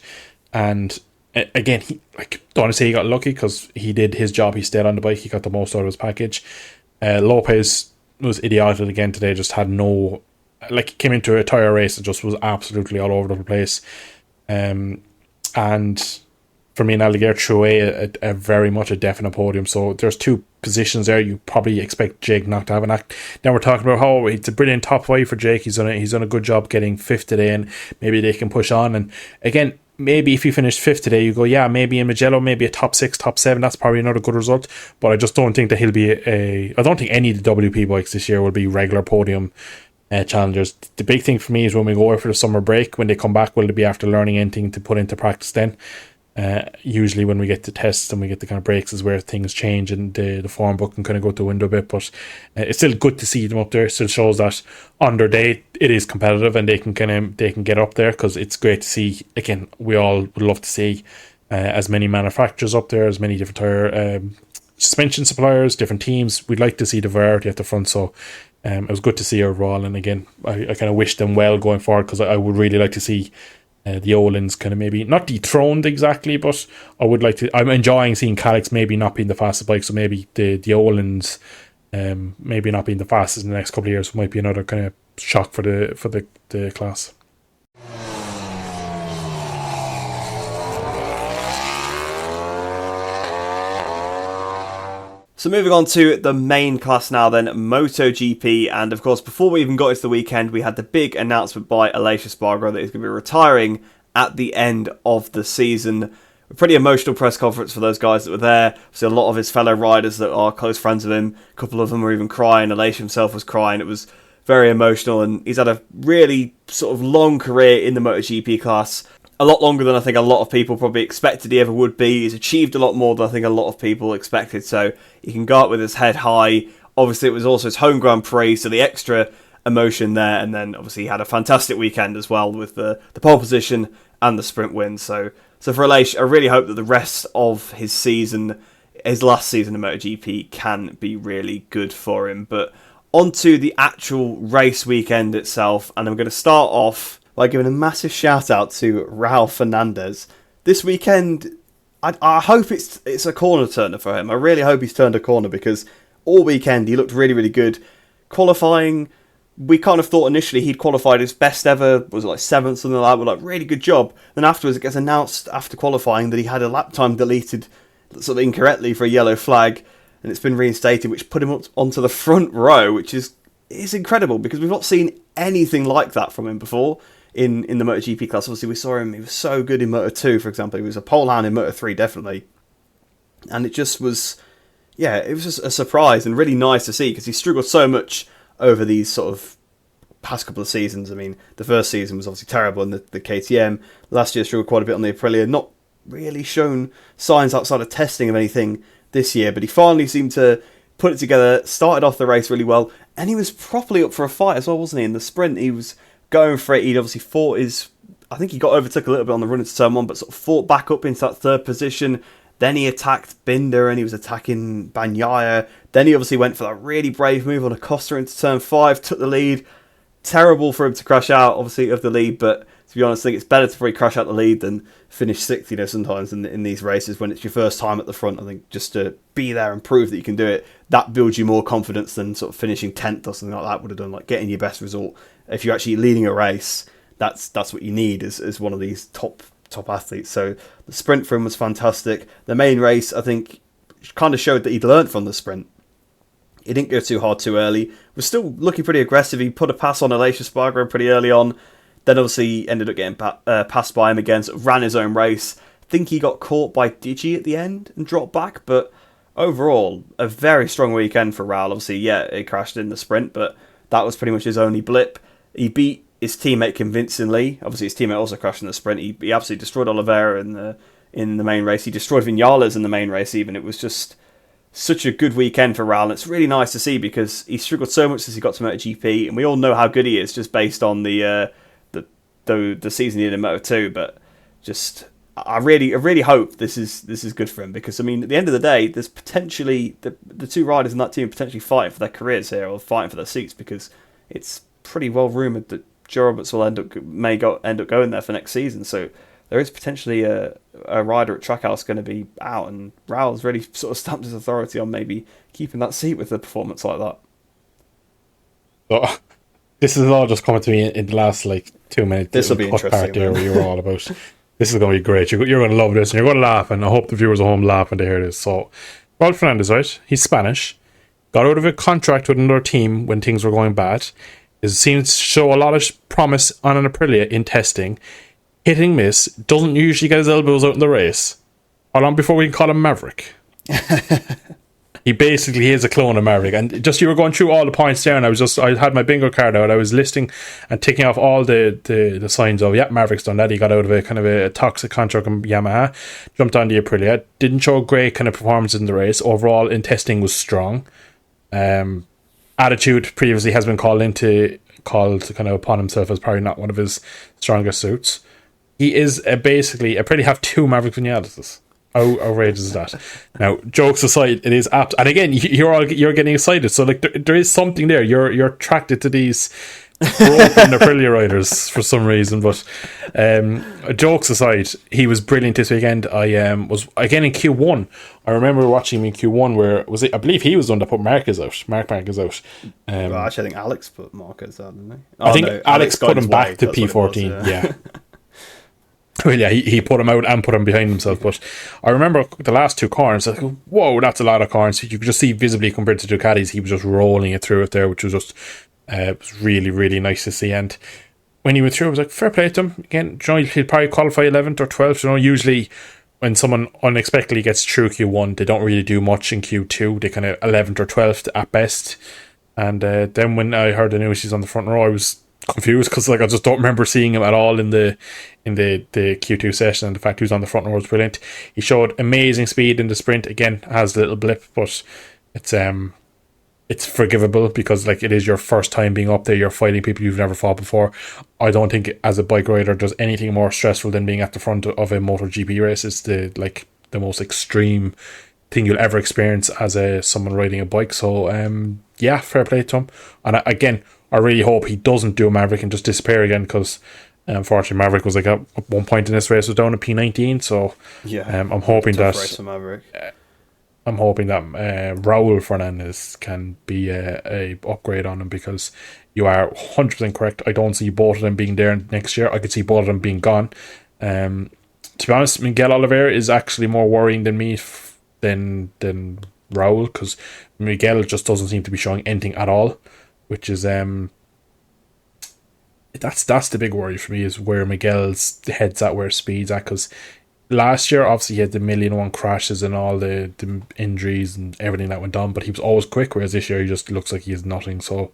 And again, don't want to say he got lucky, because he did his job. He stayed on the bike. He got the most out of his package. Lopez was idiotic again today. Just had no, came into a tyre race and just was absolutely all over the place. And for me, Alligator threw a very much a definite podium. So there's 2 positions there. You probably expect Jake not to have an act. Now we're talking about how it's a brilliant top 5 for Jake. He's done a good job getting 5th today, and maybe they can push on. And again, maybe if you finished 5th today, you go, yeah, maybe in Mugello, maybe a top 6, top 7, that's probably another good result. But I just don't think that he'll be I don't think any of the WP bikes this year will be regular podium challengers. The big thing for me is when we go away for the summer break, when they come back, will they be after learning anything to put into practice then? Usually when we get to tests and we get the kind of breaks is where things change and the form book can kind of go out the window a bit, but it's still good to see them up there. It still shows that on their day it is competitive and they can get up there, because it's great to see. Again, we all would love to see as many manufacturers up there, as many different tire suspension suppliers, different teams. We'd like to see the variety at the front, so it was good to see overall. And again, I kind of wish them well going forward, because I would really like to see the Olins kind of maybe not dethroned exactly, but I would like to. I'm enjoying seeing Calix maybe not being the fastest bike, so maybe the Olins maybe not being the fastest in the next couple of years might be another kind of shock for the class. So moving on to the main class now then, Motogp, and of course before we even got into the weekend, we had the big announcement by Aleix Espargaro that he's going to be retiring at the end of the season. A pretty emotional press conference for those guys that were there. So a lot of his fellow riders that are close friends of him, a couple of them were even crying. Aleix himself was crying. It was very emotional, and he's had a really sort of long career in the MotoGP class. A lot longer than I think a lot of people probably expected he ever would be. He's achieved a lot more than I think a lot of people expected, so he can go out with his head high. Obviously, it was also his home Grand Prix, so the extra emotion there, and then obviously he had a fantastic weekend as well with the pole position and the sprint win. So for Aleix, I really hope that the rest of his season, his last season in MotoGP, can be really good for him. But on to the actual race weekend itself, and I'm going to start off by giving a massive shout out to Raul Fernandez. This weekend, I hope it's a corner turner for him. I really hope he's turned a corner, because all weekend he looked really, really good. Qualifying, we kind of thought initially he'd qualified his best ever, was it like 7th, something like that. We're like, really good job. Then afterwards it gets announced after qualifying that he had a lap time deleted sort of incorrectly for a yellow flag, and it's been reinstated, which put him up onto the front row, which is incredible, because we've not seen anything like that from him before. in the MotoGP class. Obviously, we saw him; he was so good in Moto2, for example. He was a pole hand in Moto3, definitely, and it just was, yeah, it was just a surprise and really nice to see because he struggled so much over these sort of past couple of seasons. I mean, the first season was obviously terrible in the KTM. Last year struggled quite a bit on the Aprilia. Not really shown signs outside of testing of anything this year, but he finally seemed to put it together, started off the race really well, and he was properly up for a fight as well, wasn't he? In the sprint, he was going for it. He'd obviously fought I think he got overtook a little bit on the run into turn one, but sort of fought back up into that third position. Then he attacked Binder and he was attacking Bagnaia. Then he obviously went for that really brave move on Acosta into turn 5, took the lead. Terrible for him to crash out, obviously, of the lead, but to be honest, I think it's better to probably crash out the lead than finish 6th, sometimes in these races when it's your first time at the front. I think just to be there and prove that you can do it, that builds you more confidence than sort of finishing 10th or something like that would have done, like getting your best result. If you're actually leading a race, that's what you need as one of these top athletes. So the sprint for him was fantastic. The main race, I think, kind of showed that he'd learned from the sprint. He didn't go too hard too early. Was still looking pretty aggressive. He put a pass on Aleix Espargaro pretty early on. Then obviously ended up getting passed by him again. Sort of ran his own race. I think he got caught by Digi at the end and dropped back. But overall, a very strong weekend for Raul. Obviously, yeah, he crashed in the sprint, but that was pretty much his only blip. He beat his teammate convincingly. Obviously, his teammate also crashed in the sprint. He absolutely destroyed Oliveira in the main race. He destroyed Vinales in the main race even. It was just such a good weekend for Raul. It's really nice to see because he struggled so much since he got to MotoGP, and we all know how good he is just based on the season he did in Moto2. But just I really hope this is good for him because I mean at the end of the day, there's potentially the two riders in that team potentially fighting for their careers here or fighting for their seats because it's pretty well rumoured that Joe Roberts will end up going there for next season. So there is potentially a rider at Trackhouse going to be out, and Raul's really sort of stamped his authority on maybe keeping that seat with a performance like that. So, this is all just coming to me in the last 2 minutes. This will be interesting. Part there where you were all about. This is going to be great. You're going to love this, and you're going to laugh, and I hope the viewers at home laugh when they hear this. So, Raul Fernandez, right? He's Spanish. Got out of a contract with another team when things were going bad. It seems to show a lot of promise on an Aprilia in testing. Hitting miss, doesn't usually get his elbows out in the race. How long before we can call him Maverick? He basically is a clone of Maverick. And just you were going through all the points there, and I had my bingo card out. I was listing and ticking off all the signs of, Maverick's done that. He got out of a kind of a toxic contract from Yamaha, jumped on the Aprilia, didn't show great kind of performance in the race. Overall, in testing was strong. Attitude previously has been called kind of upon himself as probably not one of his strongest suits. He is basically Aprilia have two Maverick Vinales. How outrageous is that? Now, jokes aside, it is apt. And again, you're getting excited. So there is something there. You're attracted to these broken Aprilia riders for some reason. But jokes aside, he was brilliant this weekend. I was again in Q1. I remember watching him in Q1 where I believe he was the one that put Marquez out. Marquez out. Well, actually, I think Alex put Marquez out, didn't he? I think Alex put him back to P14. Yeah. Well, yeah, he put him out and put him behind himself. But I remember the last two corners, I go, whoa, that's a lot of corners. You could just see visibly compared to Ducatis, he was just rolling it through it there, which was just was really, really nice to see. And when he went through, I was like, fair play to him. Again, he'll probably qualify 11th or 12th. Usually when someone unexpectedly gets through Q1, they don't really do much in Q2. They kind of 11th or 12th at best. And then when I heard the news he's on the front row, I was confused because I just don't remember seeing him at all in the Q2 session, and the fact he was on the front row was brilliant. He showed amazing speed in the sprint. Again, has a little blip, but it's forgivable because it is your first time being up there. You're fighting people you've never fought before. I don't think as a bike rider there's anything more stressful than being at the front of a MotoGP race. It's the most extreme thing you'll ever experience as someone riding a bike. So fair play to him. And again, I really hope he doesn't do a Maverick and just disappear again, because unfortunately Maverick was at one point in this race was down to P19. So I'm hoping that Raul Fernandez can be a upgrade on him, because you are 100% correct. I don't see both of them being there next year. I could see both of them being gone. To be honest, Miguel Oliveira is actually more worrying than me than Raul, because Miguel just doesn't seem to be showing anything at all, which is that's the big worry for me, is where Miguel's head's at, where speed's at, because last year obviously he had the 1,000,001 crashes and all the injuries and everything that went on, but he was always quick, whereas this year he just looks like he has nothing. So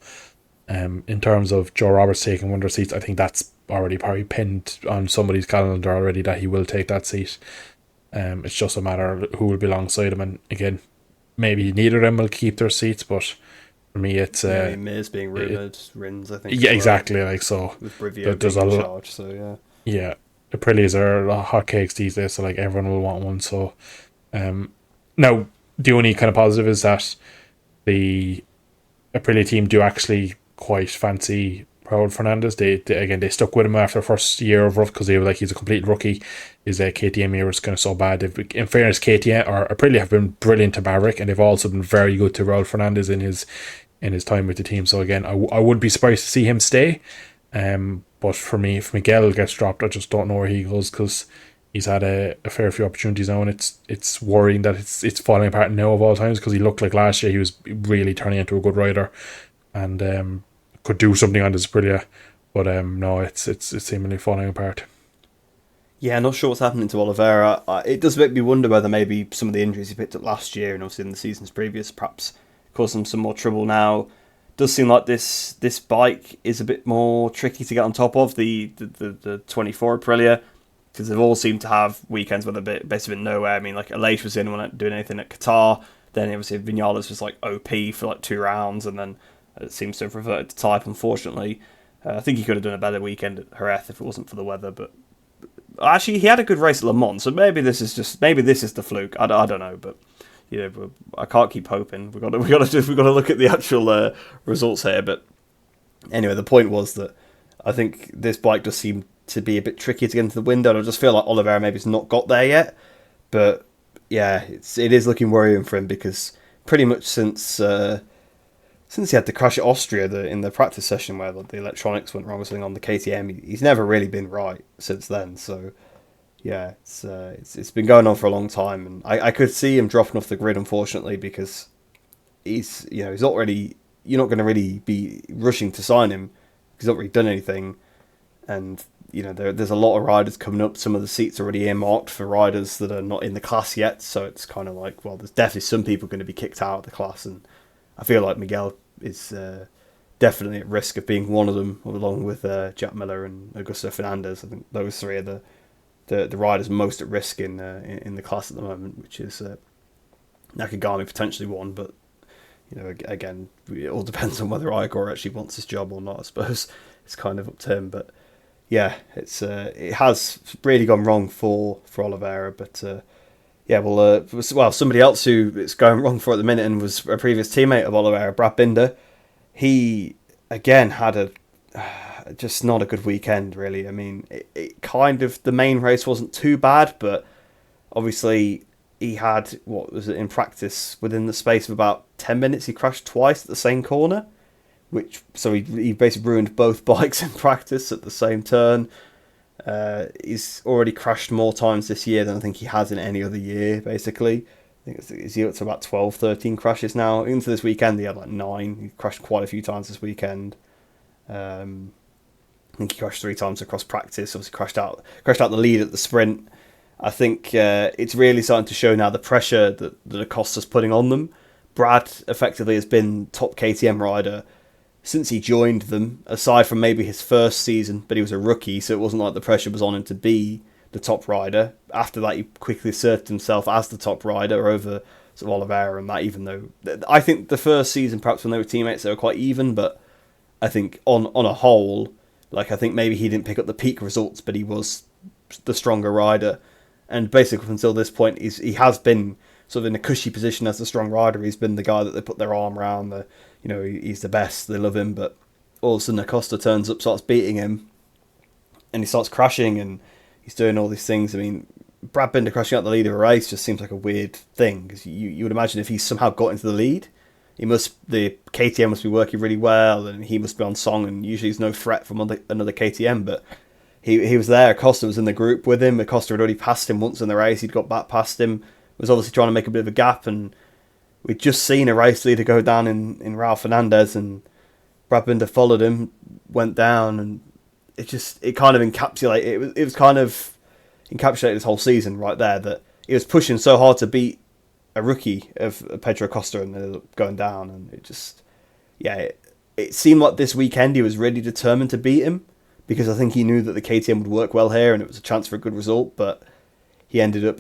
in terms of Joe Roberts taking one of their seats, I think that's already probably pinned on somebody's calendar already, that he will take that seat. It's just a matter of who will be alongside him, and again, maybe neither of them will keep their seats, but for me, it's Mir's being rumoured, Rins, I think. Yeah, exactly. Like, so with Brivio there's being in charge, so yeah, Aprilias are hotcakes these days, so like everyone will want one. So, now the only kind of positive is that the Aprilia team do actually quite fancy Raul Fernandez. They stuck with him after the first year of rough, because they were like, he's a complete rookie. His KTM year was kind of so bad. In fairness, KTM or Aprilia have been brilliant to Maverick, and they've also been very good to Raul Fernandez in his time with the team. So again, I wouldn't be surprised to see him stay. But for me, if Miguel gets dropped, I just don't know where he goes, because he's had a fair few opportunities now, and it's worrying that it's falling apart now of all times, because he looked like last year he was really turning into a good rider and could do something on this Aprilia, but no, it's seemingly falling apart. Yeah, not sure what's happening to Oliveira. It does make me wonder whether maybe some of the injuries he picked up last year and obviously in the seasons previous perhaps cause him some more trouble now. Does seem like this bike is a bit more tricky to get on top of, the 24 Aprilia, because they've all seemed to have weekends where they're basically nowhere. I mean, like Aleix was in when not doing anything at Qatar, then obviously Vinales was like OP for like 2 rounds, and then it seems to have reverted to type, unfortunately. I think he could have done a better weekend at Jerez if it wasn't for the weather, but actually he had a good race at Le Mans, so maybe this is the fluke. I don't know, but I can't keep hoping. We got to look at the actual results here. But anyway, the point was that I think this bike does seem to be a bit tricky to get into the window, and I just feel like Oliveira maybe's not got there yet. But yeah, it is looking worrying for him, because pretty much since he had the crash at Austria in the practice session where the electronics went wrong or something on the KTM, he's never really been right since then. So yeah, it's been going on for a long time, and I could see him dropping off the grid, unfortunately, because he's not really, you're not going to really be rushing to sign him because he's not really done anything, and there's a lot of riders coming up. Some of the seats are already earmarked for riders that are not in the class yet, so it's kind of like, well, there's definitely some people going to be kicked out of the class, and I feel like Miguel is definitely at risk of being one of them, along with Jack Miller and Augusto Fernandez. I think those three are the riders most at risk in the class at the moment, which is Nakagami potentially one, but again, it all depends on whether Igor actually wants his job or not. I suppose it's kind of up to him, but yeah, it has really gone wrong for Oliveira, but yeah, well, somebody else who it's going wrong for at the minute and was a previous teammate of Oliveira, Brad Binder, he again had just not a good weekend, really. I mean, it kind of, the main race wasn't too bad, but obviously he had, what was it, in practice, within the space of about 10 minutes, he crashed twice at the same corner, so he basically ruined both bikes in practice at the same turn. He's already crashed more times this year than I think he has in any other year, basically. I think he's up to about 12, 13 crashes now. Into this weekend, he had like 9. He crashed quite a few times this weekend. I think he crashed 3 times across practice. Obviously crashed out the lead at the sprint. I think it's really starting to show now the pressure that Acosta's putting on them. Brad effectively has been top KTM rider since he joined them, aside from maybe his first season, but he was a rookie, so it wasn't like the pressure was on him to be the top rider. After that, he quickly asserted himself as the top rider over sort of Oliveira and that, even though I think the first season, perhaps when they were teammates, they were quite even, but I think on a whole, like, I think maybe he didn't pick up the peak results, but he was the stronger rider. And basically, until this point, he has been sort of in a cushy position as the strong rider. He's been the guy that they put their arm around. He's the best. They love him. But all of a sudden, Acosta turns up, starts beating him, and he starts crashing, and he's doing all these things. I mean, Brad Binder crashing out the lead of a race just seems like a weird thing, because you would imagine if he somehow got into the lead, the KTM must be working really well, and he must be on song, and usually there's no threat from another KTM, but he was there. Acosta was in the group with him. Acosta had already passed him once in the race. He'd got back past him, was obviously trying to make a bit of a gap, and we'd just seen a race leader go down in Raul Fernandez, and Brad Binder followed him, went down, and it kind of encapsulated it was kind of encapsulated this whole season right there, that he was pushing so hard to beat a rookie of Pedro Acosta and ended up going down, and it seemed like this weekend he was really determined to beat him, because I think he knew that the KTM would work well here and it was a chance for a good result. But he ended up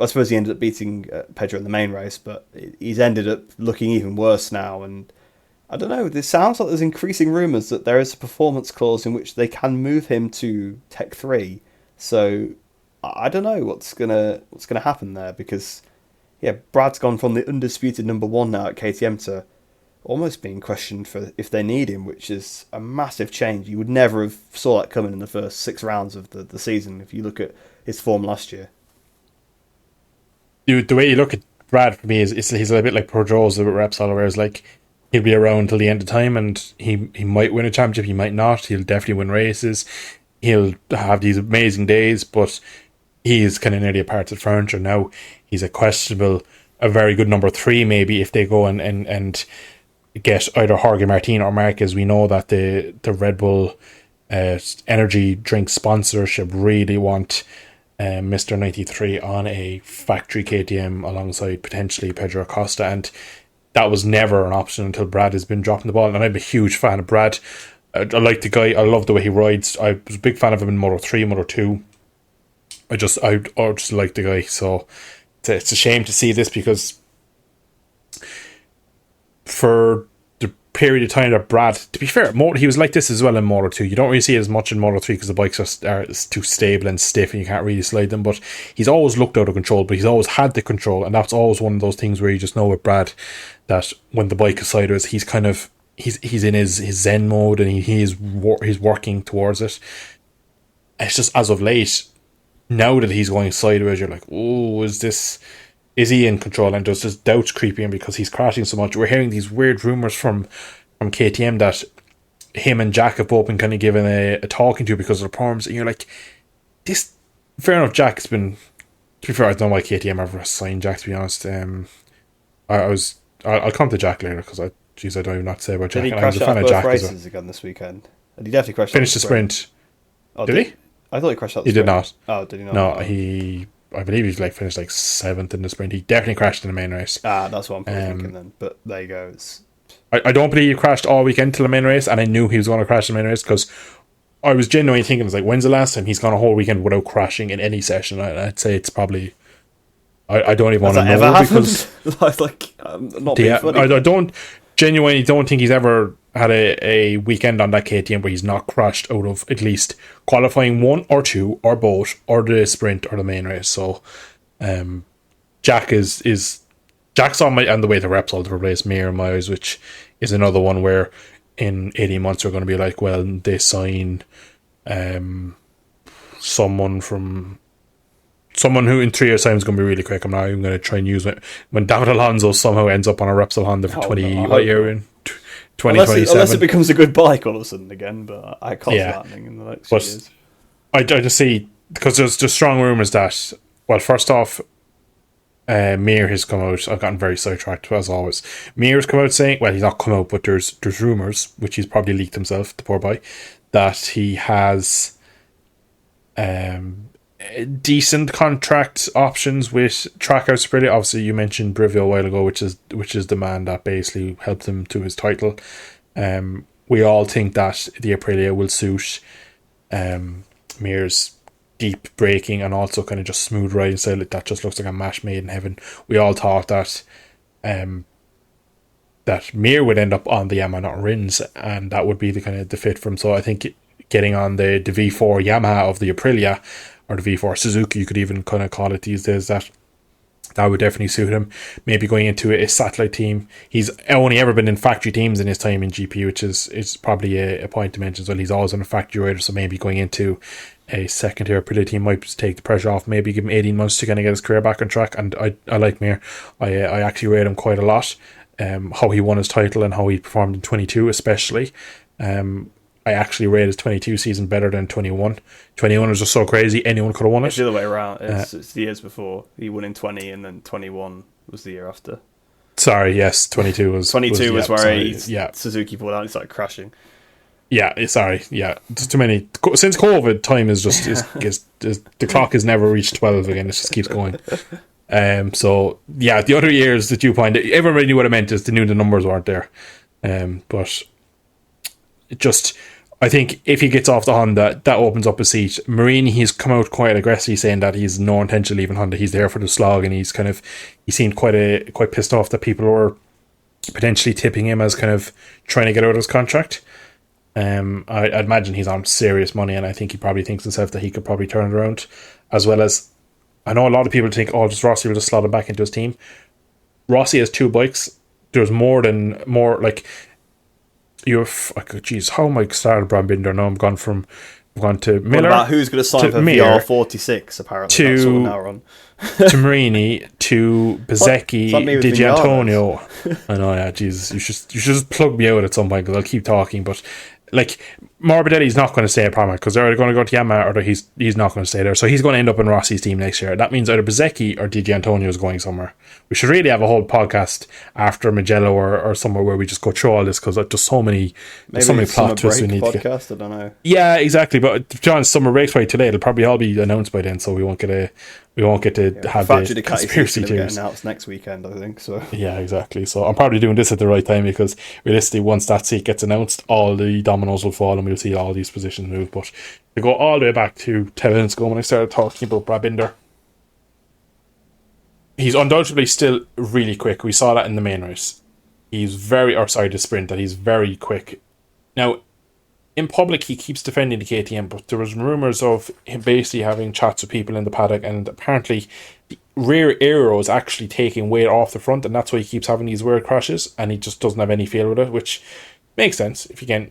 beating Pedro in the main race, but he's ended up looking even worse now. And I don't know, this sounds like there's increasing rumours that there is a performance clause in which they can move him to Tech 3. So I don't know what's gonna happen there, because Brad's gone from the undisputed number one now at KTM to almost being questioned for if they need him, which is a massive change. You would never have saw that coming in the first 6 rounds of the season if you look at his form last year. The way you look at Brad, for me, is he's a little bit like Pedro's with Repsol, whereas like he'll be around till the end of time, and he might win a championship, he might not. He'll definitely win races. He'll have these amazing days, but he is kind of nearly a part of the furniture now. He's a very good number 3 maybe if they go and get either Jorge Martin or Marquez. We know that the Red Bull energy drink sponsorship really want Mr. 93 on a factory KTM alongside potentially Pedro Acosta, and that was never an option until Brad has been dropping the ball. And I'm a huge fan of Brad. I like the guy. I love the way he rides. I was a big fan of him in Moto 3, Moto 2. I just like the guy. So it's a shame to see this, because for the period of time that Brad, to be fair, he was like this as well in Moto 2. You don't really see it as much in Moto 3 because the bikes are too stable and stiff and you can't really slide them, but he's always looked out of control, but he's always had the control, and that's always one of those things where you just know with Brad that when the bike is sideways, he's kind of he's in his zen mode, and he's working towards it. It's just as of late, now that he's going sideways, you're like, oh, is he in control? And there's just doubts creeping in because he's crashing so much. We're hearing these weird rumours from KTM that him and Jack have both been kind of given a talking to because of the problems, and you're like, this, fair enough, Jack's been, to be fair, I don't know why KTM ever signed Jack, to be honest. I'll come to Jack later, because I don't even know what to say about Jack. Did he crash out both races again this weekend? Did he definitely crash out? Finished the sprint. Oh, did he? I thought he crashed out the sprint. He did not. Oh, did he not? No, I believe he finished 7th in the sprint. He definitely crashed in the main race. That's what I'm thinking then. But there you go. I don't believe he crashed all weekend till the main race, and I knew he was going to crash in the main race, because I was genuinely thinking, when's the last time he's gone a whole weekend without crashing in any session? I'd say it's probably... I don't even want to know, ever because... I'm not being funny. I genuinely don't think he's ever had a weekend on that KTM where he's not crashed out of at least qualifying 1 or 2 or both, or the sprint or the main race. So Jack's on the way to Repsol to replace Mir and Myers, which is another one where in 18 months we're going to be like, well, they sign someone who in 3 years' time is going to be really quick. I'm not even going to try and use it when David Alonso somehow ends up on a Repsol Honda for 2027. Unless it becomes a good bike all of a sudden again, but I can't see that happening in the next few years. I just see, because there's strong rumours that, well, first off, Mir has come out. I've gotten very sidetracked as always. Mir has come out saying, well, he's not come out, but there's rumours, which he's probably leaked himself, the poor boy, that he has decent contract options with Trackhouse Aprilia. Obviously, you mentioned Brivio a while ago, which is the man that basically helped him to his title. We all think that the Aprilia will suit Mir's deep braking and also kind of just smooth riding style. That just looks like a match made in heaven. We all thought that Mir would end up on the Yamaha, not Rins, and that would be the kind of the fit for him. So I think getting on the V4 Yamaha of the Aprilia, or the V4 Suzuki, you could even kind of call it these days, that would definitely suit him. Maybe going into a satellite team. He's only ever been in factory teams in his time in GP, which is probably a point to mention as well. He's always on a factory rider, so maybe going into a second tier Aprilia team might take the pressure off. Maybe give him 18 months to kind of get his career back on track. And I like Mir. I actually rate him quite a lot. How he won his title and how he performed in 22 especially. I actually rate his 22 season better than 21. 21 was just so crazy, anyone could have won it. It's the other way around. It's the years before. He won in 20 and then 21 was the year after. Sorry, yes, 22 was... 22 was where Suzuki pulled out and started crashing. Yeah, sorry. Yeah, just too many. Since COVID, time is just is the clock has never reached 12 again. It just keeps going. So yeah, the other years that you point, everybody knew what I meant. Is they knew the numbers weren't there. But it just, I think if he gets off the Honda, that opens up a seat. Marini, he's come out quite aggressively saying that he's no intention of leaving Honda. He's there for the slog, and he seemed quite pissed off that people were potentially tipping him as kind of trying to get out of his contract. I'd imagine he's on serious money, and I think he probably thinks himself that he could probably turn it around. As well as, I know a lot of people think, oh, just Rossi will just slot him back into his team. Rossi has 2 bikes. There's more like geez, how am I started Brad Binder? Now I've gone to Miller. What about who's going to sign for VR46? Apparently, that's what we're now on. To Marini, to Bezzecchi, Di Gianantonio. I know, yeah, Jesus, you should just plug me out at some point because I'll keep talking. But like, Morbidelli's not going to stay at Pramac because they're either going to go to Yamaha or he's not going to stay there. So he's going to end up in Rossi's team next year. That means either Bezzecchi or Di Gianantonio is going somewhere. We should really have a whole podcast after Mugello or somewhere where we just go through all this because there's so many plot twists we need to get. I don't know. Yeah, exactly. But to be honest, summer breaks by today. It'll probably all be announced by then, so we won't get to have the conspiracy theories announced next weekend, I think. So yeah, exactly. So I'm probably doing this at the right time because realistically, once that seat gets announced, all the dominoes will fall and we'll see all these positions move. But to go all the way back to 10 minutes ago when I started talking about Brad Binder, he's undoubtedly still really quick. We saw that in the main race. The sprint, that he's very quick. Now, in public, he keeps defending the KTM, but there was rumours of him basically having chats with people in the paddock, and apparently the rear aero is actually taking weight off the front, and that's why he keeps having these weird crashes, and he just doesn't have any feel with it, which makes sense. If you can,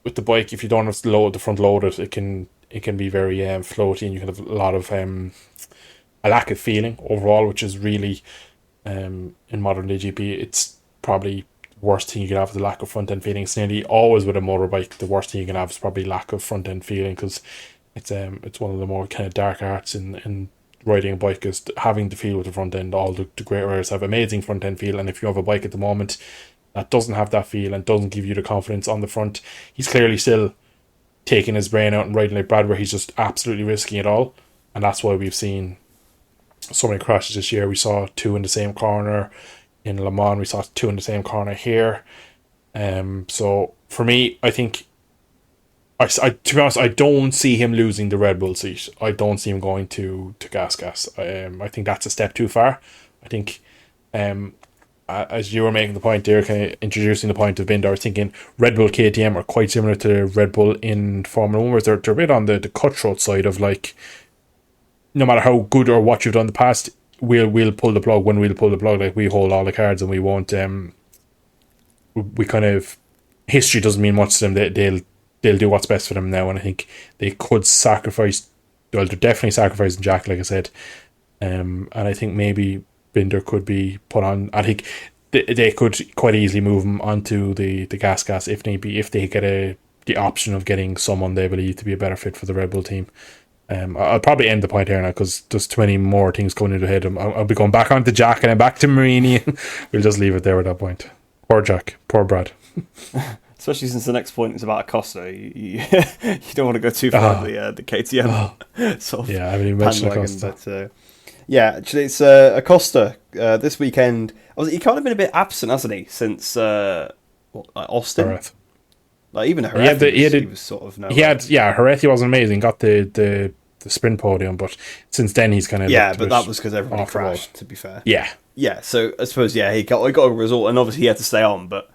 with the bike, if you don't have the front loaded, it can be very floaty, and you can have a lot of a lack of feeling overall, which is really in modern day GP, it's probably worst thing you can have is the lack of front end feeling. It's nearly always with a motorbike. The worst thing you can have is probably lack of front end feeling because it's one of the more kind of dark arts in riding a bike is having to feel with the front end. All the great riders have amazing front end feel, and if you have a bike at the moment that doesn't have that feel and doesn't give you the confidence on the front, he's clearly still taking his brain out and riding like Brad, where he's just absolutely risking it all, and that's why we've seen so many crashes this year. We saw 2 in the same corner in Le Mans. We saw 2 in the same corner here. So for me, I think, to be honest, I don't see him losing the Red Bull seat. I don't see him going to Gas. I think that's a step too far. I think, as you were making the point there, kind of introducing the point of Binder, I was thinking Red Bull KTM are quite similar to Red Bull in Formula 1, where they're a bit on the cutthroat side of, like, no matter how good or what you've done in the past, we'll pull the plug when we'll pull the plug. Like, we hold all the cards and we won't. We kind of, history doesn't mean much to them. They'll do what's best for them now, and I think they could sacrifice. Well, they're definitely sacrificing Jack, like I said, and I think maybe Binder could be put on. I think they could quite easily move him onto the gas if need be, if they get the option of getting someone they believe to be a better fit for the Red Bull team. I'll probably end the point here now because there's too many more things going into the head. I'll be going back onto Jack and then back to Marini. We'll just leave it there at that point. Poor Jack. Poor Brad. Especially since the next point is about Acosta. You don't want to go too far with the KTM sort of I haven't even mentioned Acosta. But, actually, it's Acosta this weekend. He kind of been a bit absent, hasn't he, since Austin? Jerez. Like, even Jerez, he was sort of nowhere. Jerez, he wasn't amazing. Got the sprint podium, but since then he's kind of but that was because everybody crashed. To be fair, yeah. So I suppose he got a result, and obviously he had to stay on, but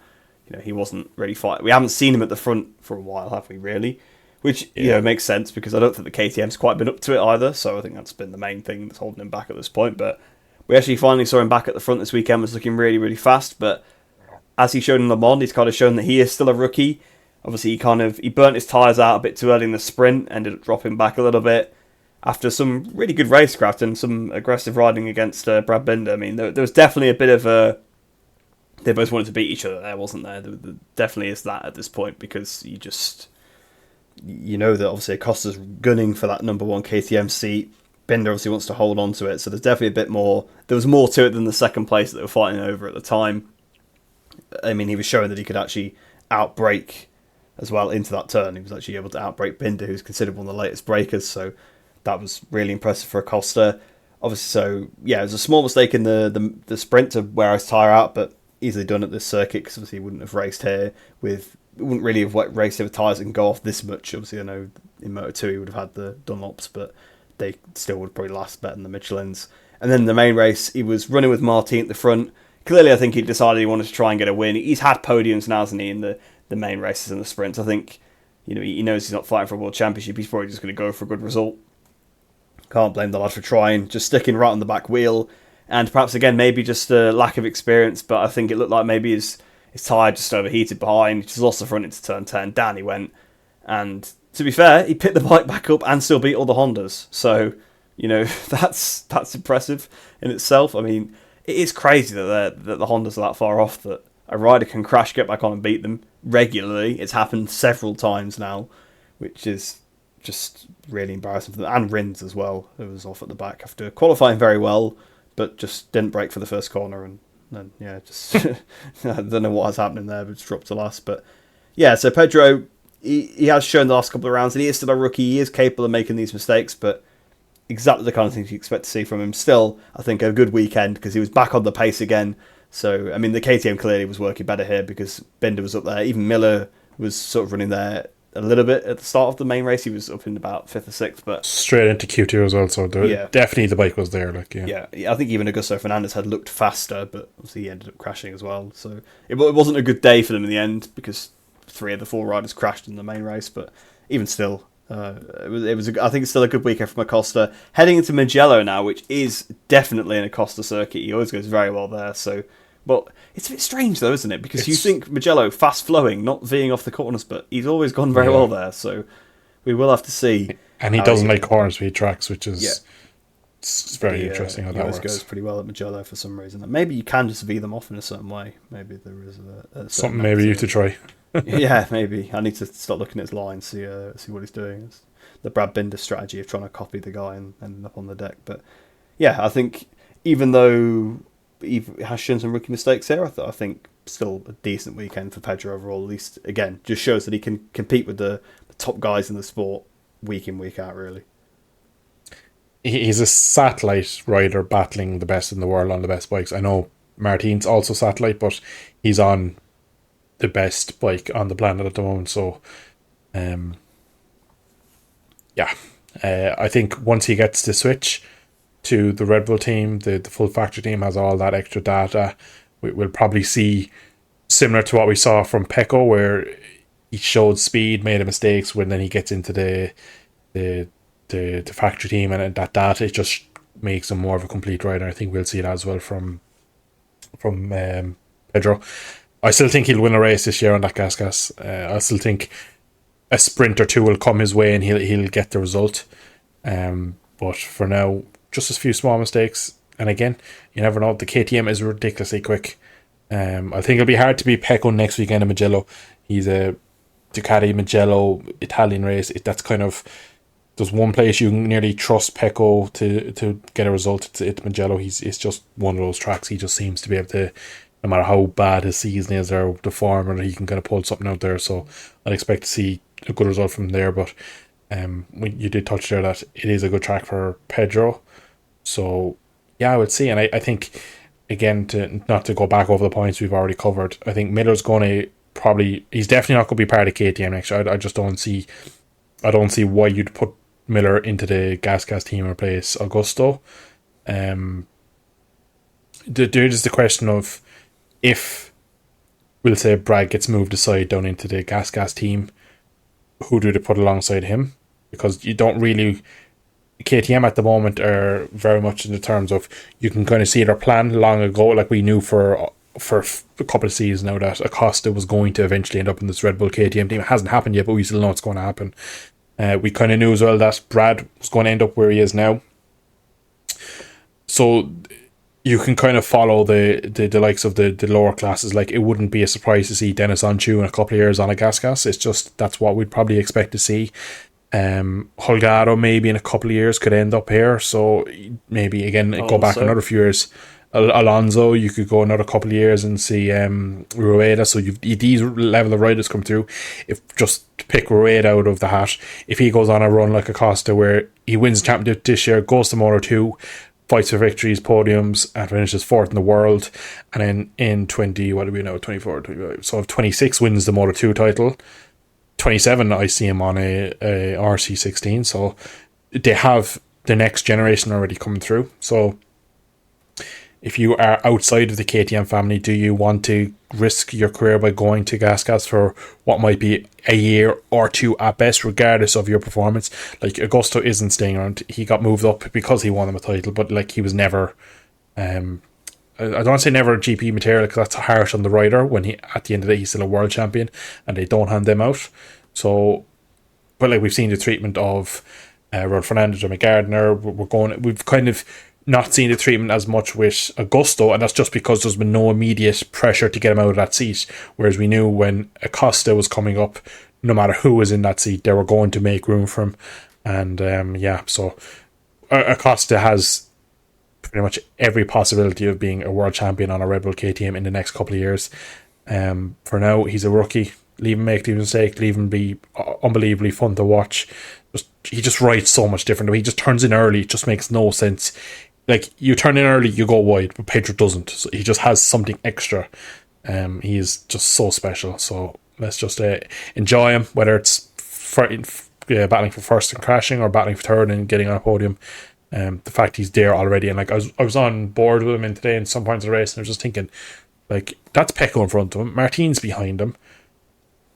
he wasn't really fighting. We haven't seen him at the front for a while, have we? Really, which makes sense because I don't think the KTM's quite been up to it either. So I think that's been the main thing that's holding him back at this point. But we actually finally saw him back at the front this weekend. Was looking really, really fast, but as he showed in Le Mans, he's kind of shown that he is still a rookie. Obviously, he burnt his tyres out a bit too early in the sprint, ended up dropping back a little bit after some really good racecraft and some aggressive riding against Brad Binder. I mean, there was definitely a bit of a... They both wanted to beat each other there, wasn't there? There definitely is that at this point because you know that obviously Acosta's gunning for that number 1 KTM seat. Binder obviously wants to hold on to it, so there's definitely a bit more... There was more to it than the second place that they were fighting over at the time. I mean, he was showing that he could actually outbrake as well into that turn. He was actually able to outbrake Binder, who's considered one of the latest breakers, so that was really impressive for Acosta. Obviously, so yeah, it was a small mistake in the sprint to wear his tyre out, but easily done at this circuit, because obviously he wouldn't have raced here wouldn't really have raced with tyres that can go off this much. Obviously, I know in Moto2 he would have had the Dunlops, but they still would probably last better than the Michelins. And then in the main race, he was running with Martin at the front. Clearly, I think he decided he wanted to try and get a win. He's had podiums now, hasn't he, in the main races and the sprints. I think, he knows he's not fighting for a world championship. He's probably just going to go for a good result. Can't blame the lad for trying, just sticking right on the back wheel. And perhaps, again, maybe just a lack of experience, but I think it looked like maybe his tyre just overheated behind. He just lost the front into turn 10. Down he went. And to be fair, he picked the bike back up and still beat all the Hondas. So, that's impressive in itself. I mean, it is crazy that the Hondas are that far off, that a rider can crash, get back on and beat them regularly. It's happened several times now, which is just really embarrassing for them. And Rins as well, who was off at the back after qualifying very well, but just didn't brake for the first corner, and then just I don't know what has happened there, but it's dropped to last. But yeah, so Pedro, he has shown the last couple of rounds that he is still a rookie. He is capable of making these mistakes, but exactly the kind of things you expect to see from him. Still, I think a good weekend, because he was back on the pace again. So I mean, the KTM clearly was working better here, because Binder was up there. Even Miller was sort of running there a little bit at the start of the main race. He was up in about 5th or 6th, but straight into Q2 as well, so definitely the bike was there. Yeah, I think even Augusto Fernandez had looked faster, but obviously he ended up crashing as well. So it wasn't a good day for them in the end, because 3 of the 4 riders crashed in the main race. But even still, it was I think it's still a good weekend from Acosta. Heading into Mugello now, which is definitely an Acosta circuit. He always goes very well there. So, but it's a bit strange though, isn't it? Because you think Mugello fast flowing, not veering off the corners, but he's always gone very well there. So we will have to see. And he doesn't like corner speed tracks, which is it's very interesting how that works. He always goes pretty well at Mugello for some reason. Maybe you can just veer them off in a certain way. Maybe there is something maybe you have to try. Yeah, maybe. I need to start looking at his line, see what he's doing. It's the Brad Binder strategy of trying to copy the guy and end up on the deck. But yeah, I think even though he has shown some rookie mistakes here, I think still a decent weekend for Pedro overall. At least, again, just shows that he can compete with the top guys in the sport week in, week out, really. He's a satellite rider battling the best in the world on the best bikes. I know Martin's also satellite, but he's on the best bike on the planet at the moment. So, I think once he gets the switch to the Red Bull team, the full factory team has all that extra data. We'll probably see similar to what we saw from Pecco, where he showed speed, made mistakes, when then he gets into the factory team, and that data, it just makes him more of a complete rider. I think we'll see that as well from Pedro. I still think he'll win a race this year on that gas. I still think a sprint or two will come his way and he'll get the result. But for now, just a few small mistakes. And again, you never know. The KTM is ridiculously quick. I think it'll be hard to beat Pecco next weekend in Mugello. He's a Ducati Mugello Italian race. That's kind of, there's one place you can nearly trust Pecco to get a result. It's Mugello. It's just one of those tracks. He just seems to be able to, no matter how bad his season is or the form, or he can kind of pull something out there. So I'd expect to see a good result from there. But you did touch there that it is a good track for Pedro. So yeah, I would see. And I think, again, not to go back over the points we've already covered, I think Miller's going to he's definitely not going to be part of KTM next year. I just don't see why you'd put Miller into the gas team and replace Augusto. There is the question of, if we'll say Brad gets moved aside down into the gas team, who do they put alongside him? Because you don't really, KTM at the moment are very much in the terms of, you can kind of see their plan long ago, like we knew for a couple of seasons now that Acosta was going to eventually end up in this Red Bull KTM team. It hasn't happened yet, but we still know it's going to happen. We kind of knew as well that Brad was going to end up where he is now. So you can kind of follow the likes of the lower classes. Like, it wouldn't be a surprise to see Dennis Onchu in a couple of years on a gas. It's just, that's what we'd probably expect to see. Holgado maybe in a couple of years could end up here. So maybe, again, go back another few years. Alonso, you could go another couple of years and see Rueda. So you've these level of riders come through. If just to pick Rueda out of the hat, if he goes on a run like Acosta, where he wins the championship this year, goes to Moto2, fights for victories, podiums, and finishes fourth in the world, and then in 24, 25, so if 26 wins the Moto2 title, 27 I see him on a RC16. So they have the next generation already coming through. So if you are outside of the KTM family, do you want to risk your career by going to GasGas for what might be a year or two at best, regardless of your performance? Like, Augusto isn't staying around. He got moved up because he won him a title, but like, he was never I don't want to say never GP material, because that's harsh on the rider when he, at the end of the day, he's still a world champion and they don't hand them out. So, but like, we've seen the treatment of Rod Fernandez or McGardner. We've kind of not seen the treatment as much with Augusto, and that's just because there's been no immediate pressure to get him out of that seat. Whereas we knew when Acosta was coming up, no matter who was in that seat, they were going to make room for him. And so Acosta has pretty much every possibility of being a world champion on a Red Bull KTM in the next couple of years. For now, he's a rookie. Leave him make the mistake, leave him be unbelievably fun to watch. He just rides so much different. He just turns in early. It just makes no sense. Like, you turn in early, you go wide, but Pedro doesn't. So he just has something extra. He is just so special. So let's just enjoy him, whether it's battling for first and crashing, or battling for third and getting on a podium. The fact he's there already, and like, I was on board with him in today in some points of the race, and I was just thinking, like, that's Pecco in front of him, Martin's behind him,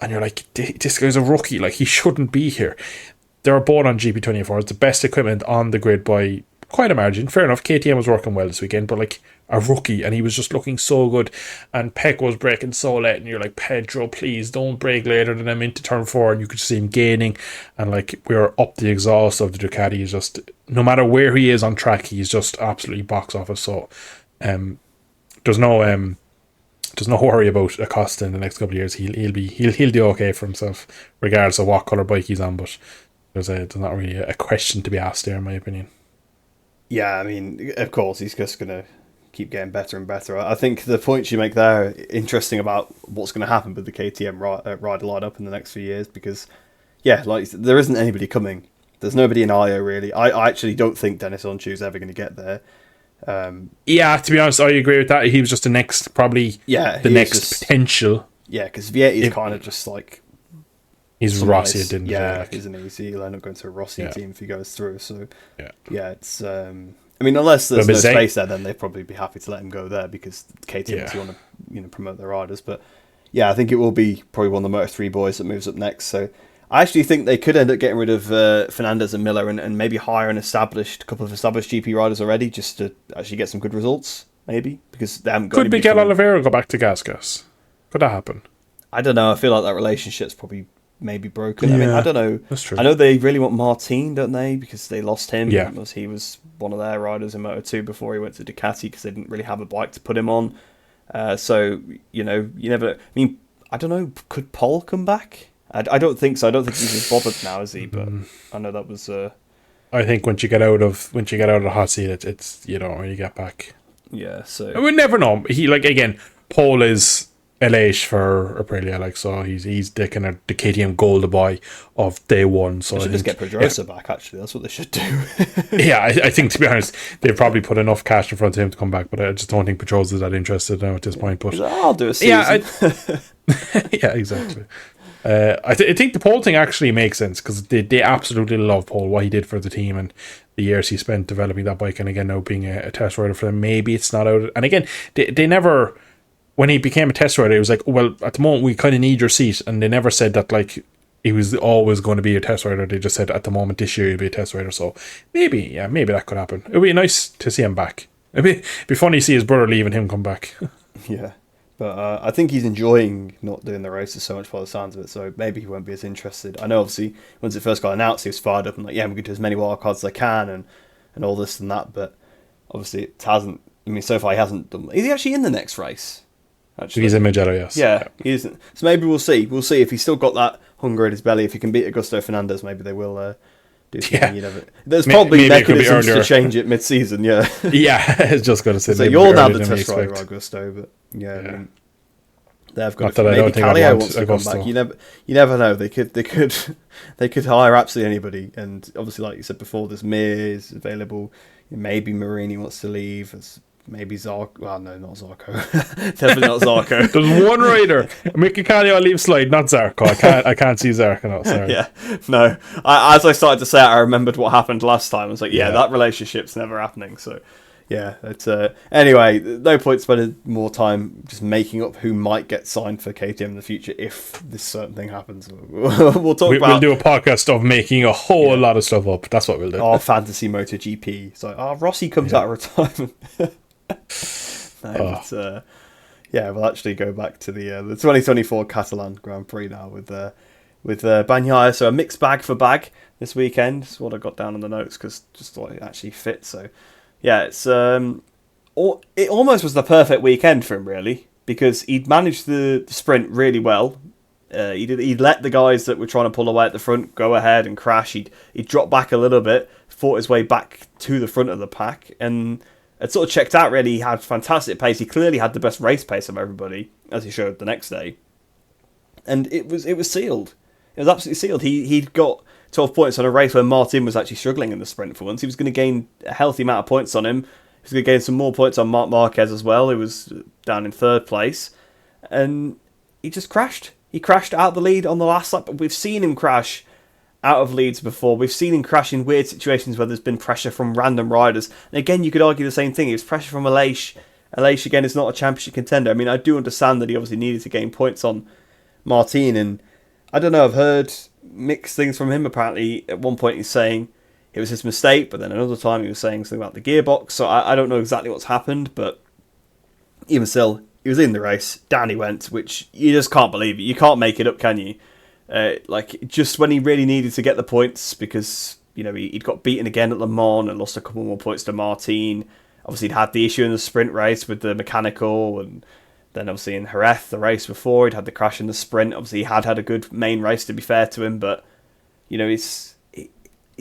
and you're like, this guy's a rookie. Like, he shouldn't be here. They're both on GP24. It's the best equipment on the grid by quite a margin. Fair enough, KTM was working well this weekend, but like, a rookie, and he was just looking so good, and Peck was braking so late, and you're like, Pedro, please don't brake later than I'm into turn 4, and you could see him gaining, and like, we were up the exhaust of the Ducati. He's just, no matter where he is on track, he's just absolutely box office. So there's no worry about Acosta in the next couple of years. He'll do okay for himself, regardless of what colour bike he's on. But there's not really a question to be asked there, in my opinion. Yeah, I mean, of course, he's just going to keep getting better and better. I think the points you make there are interesting about what's going to happen with the KTM rider lineup in the next few years, because, yeah, like, there isn't anybody coming. There's nobody in IO, really. I actually don't think Dennis Onchu's ever going to get there. Yeah, to be honest, I agree with that. He was just the next, probably the next potential. Yeah, because Vietti's kind of just like... He's Rossi, didn't he? Yeah, isn't he? He'll end up going to a Rossi team if he goes through. So, yeah, it's... I mean, unless there's no space there, then they'd probably be happy to let him go there, because KTM want to promote their riders. But, yeah, I think it will be probably one of the Moto3 boys that moves up next. So, I actually think they could end up getting rid of Fernandez and Miller, and maybe hire a couple of established GP riders already, just to actually get some good results, maybe, because they haven't got... Could Miguel Oliveira go back to GasGas? Could that happen? I don't know. I feel like that relationship's probably maybe broken. Yeah, I mean, I don't know. That's true. I know they really want Martin, don't they? Because they lost him. Yeah. Because he was one of their riders in Moto2 before he went to Ducati, because they didn't really have a bike to put him on. So, you never... I mean, I don't know. Could Paul come back? I don't think so. I don't think he's as bothered now, is he? But I know that was... I think once you get out of the hot seat, it's you don't really get back. Yeah, so... We never know. He, like, again, Paul is Elish for Aprilia, like, so he's the kind of the KTM golden boy of day one. So they should just get Pedrosa back, actually. That's what they should do. Yeah, I think, to be honest, they've probably put enough cash in front of him to come back, but I just don't think Pedrosa's that interested now at this point. But I'll do a season. Yeah, exactly. I think the Paul thing actually makes sense, because they absolutely love Paul, what he did for the team, and the years he spent developing that bike, and again now being a test rider for them. Maybe it's not out. And again, they never, when he became a test rider, it was like, well, at the moment we kind of need your seat, and they never said that like he was always going to be a test rider. They just said at the moment this year you'll be a test rider. So maybe that could happen. It'd be nice to see him back. It'd be funny to see his brother leave and him come back. Yeah. But I think he's enjoying not doing the races so much by the sounds of it, so maybe he won't be as interested. I know, obviously, once it first got announced, he was fired up and like, yeah, I'm going to do as many wildcards as I can and all this and that, but obviously it hasn't... I mean, so far he hasn't done... Is he actually in the next race? Actually, he's in Mugello, yes. Yeah, he isn't. So maybe we'll see. We'll see if he's still got that hunger in his belly. If he can beat Augusto Fernandez, maybe they will do something you never. There's probably mechanisms to change it mid-season. Yeah. Yeah, I was just going to say. So you're now the test rider, Augusto, but yeah. I mean, they've got maybe Calio wants to come back. You never know. They could hire absolutely anybody. And obviously, like you said before, there's Mir is available. Maybe Marini wants to leave. Maybe Zarco. Well, no, not Zarco. Definitely not Zarco. There's one rider. Mickey Calio, I'll leave slide, not Zarco. I can't see Zarco now. Sorry. Yeah, no. As I started to say it, I remembered what happened last time. I was like, that relationship's never happening. So, yeah, it's anyway. No point spending more time just making up who might get signed for KTM in the future if this certain thing happens. We'll talk about. We'll do a podcast of making a whole lot of stuff up. That's what we'll do. Our fantasy MotoGP. So, Rossi comes out of retirement. But, we'll actually go back to the 2024 Catalan Grand Prix now with Bagnaia. So a mixed bag for Bag this weekend. That's what I got down on the notes because just thought it actually fit. So yeah, it's it almost was the perfect weekend for him really because he'd managed the sprint really well. He'd let the guys that were trying to pull away at the front go ahead and crash. He'd drop back a little bit, fought his way back to the front of the pack, and it sort of checked out really. He had fantastic pace. He clearly had the best race pace of everybody, as he showed the next day. And it was sealed. It was absolutely sealed. He'd got 12 points on a race where Martin was actually struggling in the sprint for once. He was going to gain a healthy amount of points on him. He was going to gain some more points on Marc Marquez as well, who was down in third place. And he just crashed. He crashed out the lead on the last lap. We've seen him crash out of leads before. We've seen him crash in weird situations where there's been pressure from random riders. And again, you could argue the same thing. It was pressure from Aleix. Aleix, again, is not a championship contender. I mean, I do understand that he obviously needed to gain points on Martin. And I don't know, I've heard mixed things from him. Apparently, at one point he's saying it was his mistake, but then another time he was saying something about the gearbox. So I don't know exactly what's happened, but even still, he was in the race. Down he went, which you just can't believe it. You can't make it up, can you? Just when he really needed to get the points because, you know, he'd got beaten again at Le Mans and lost a couple more points to Martin. Obviously, he'd had the issue in the sprint race with the mechanical, and then obviously in Jerez, the race before, he'd had the crash in the sprint. Obviously, he had a good main race, to be fair to him, but, you know, he was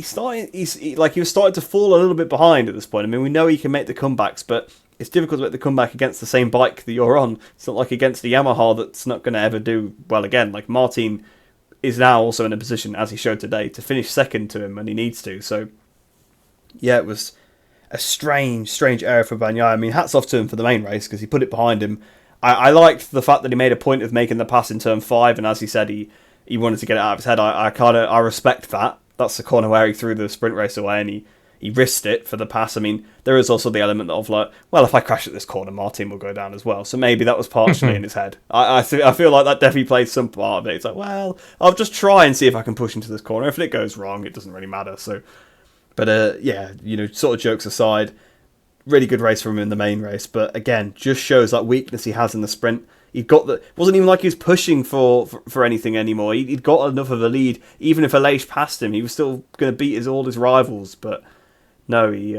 starting to fall a little bit behind at this point. I mean, we know he can make the comebacks, but it's difficult to make the comeback against the same bike that you're on. It's not like against the Yamaha that's not going to ever do well again. Like, Martin is now also in a position, as he showed today, to finish second to him when he needs to. So, yeah, it was a strange error for Bagnaia. I mean, hats off to him for the main race because he put it behind him. I liked the fact that he made a point of making the pass in turn 5, and as he said, he wanted to get it out of his head. I respect that. That's the corner where he threw the sprint race away, and he risked it for the pass. I mean, there is also the element of like, well, if I crash at this corner, Martin will go down as well. So maybe that was partially in his head. I feel like that definitely played some part of it. It's like, well, I'll just try and see if I can push into this corner. If it goes wrong, it doesn't really matter. So, but yeah, you know, sort of jokes aside, really good race from him in the main race. But again, just shows that weakness he has in the sprint. He got the. It wasn't even like he was pushing for anything anymore. He'd got enough of a lead. Even if Aleix passed him, he was still going to beat all his rivals. But no, he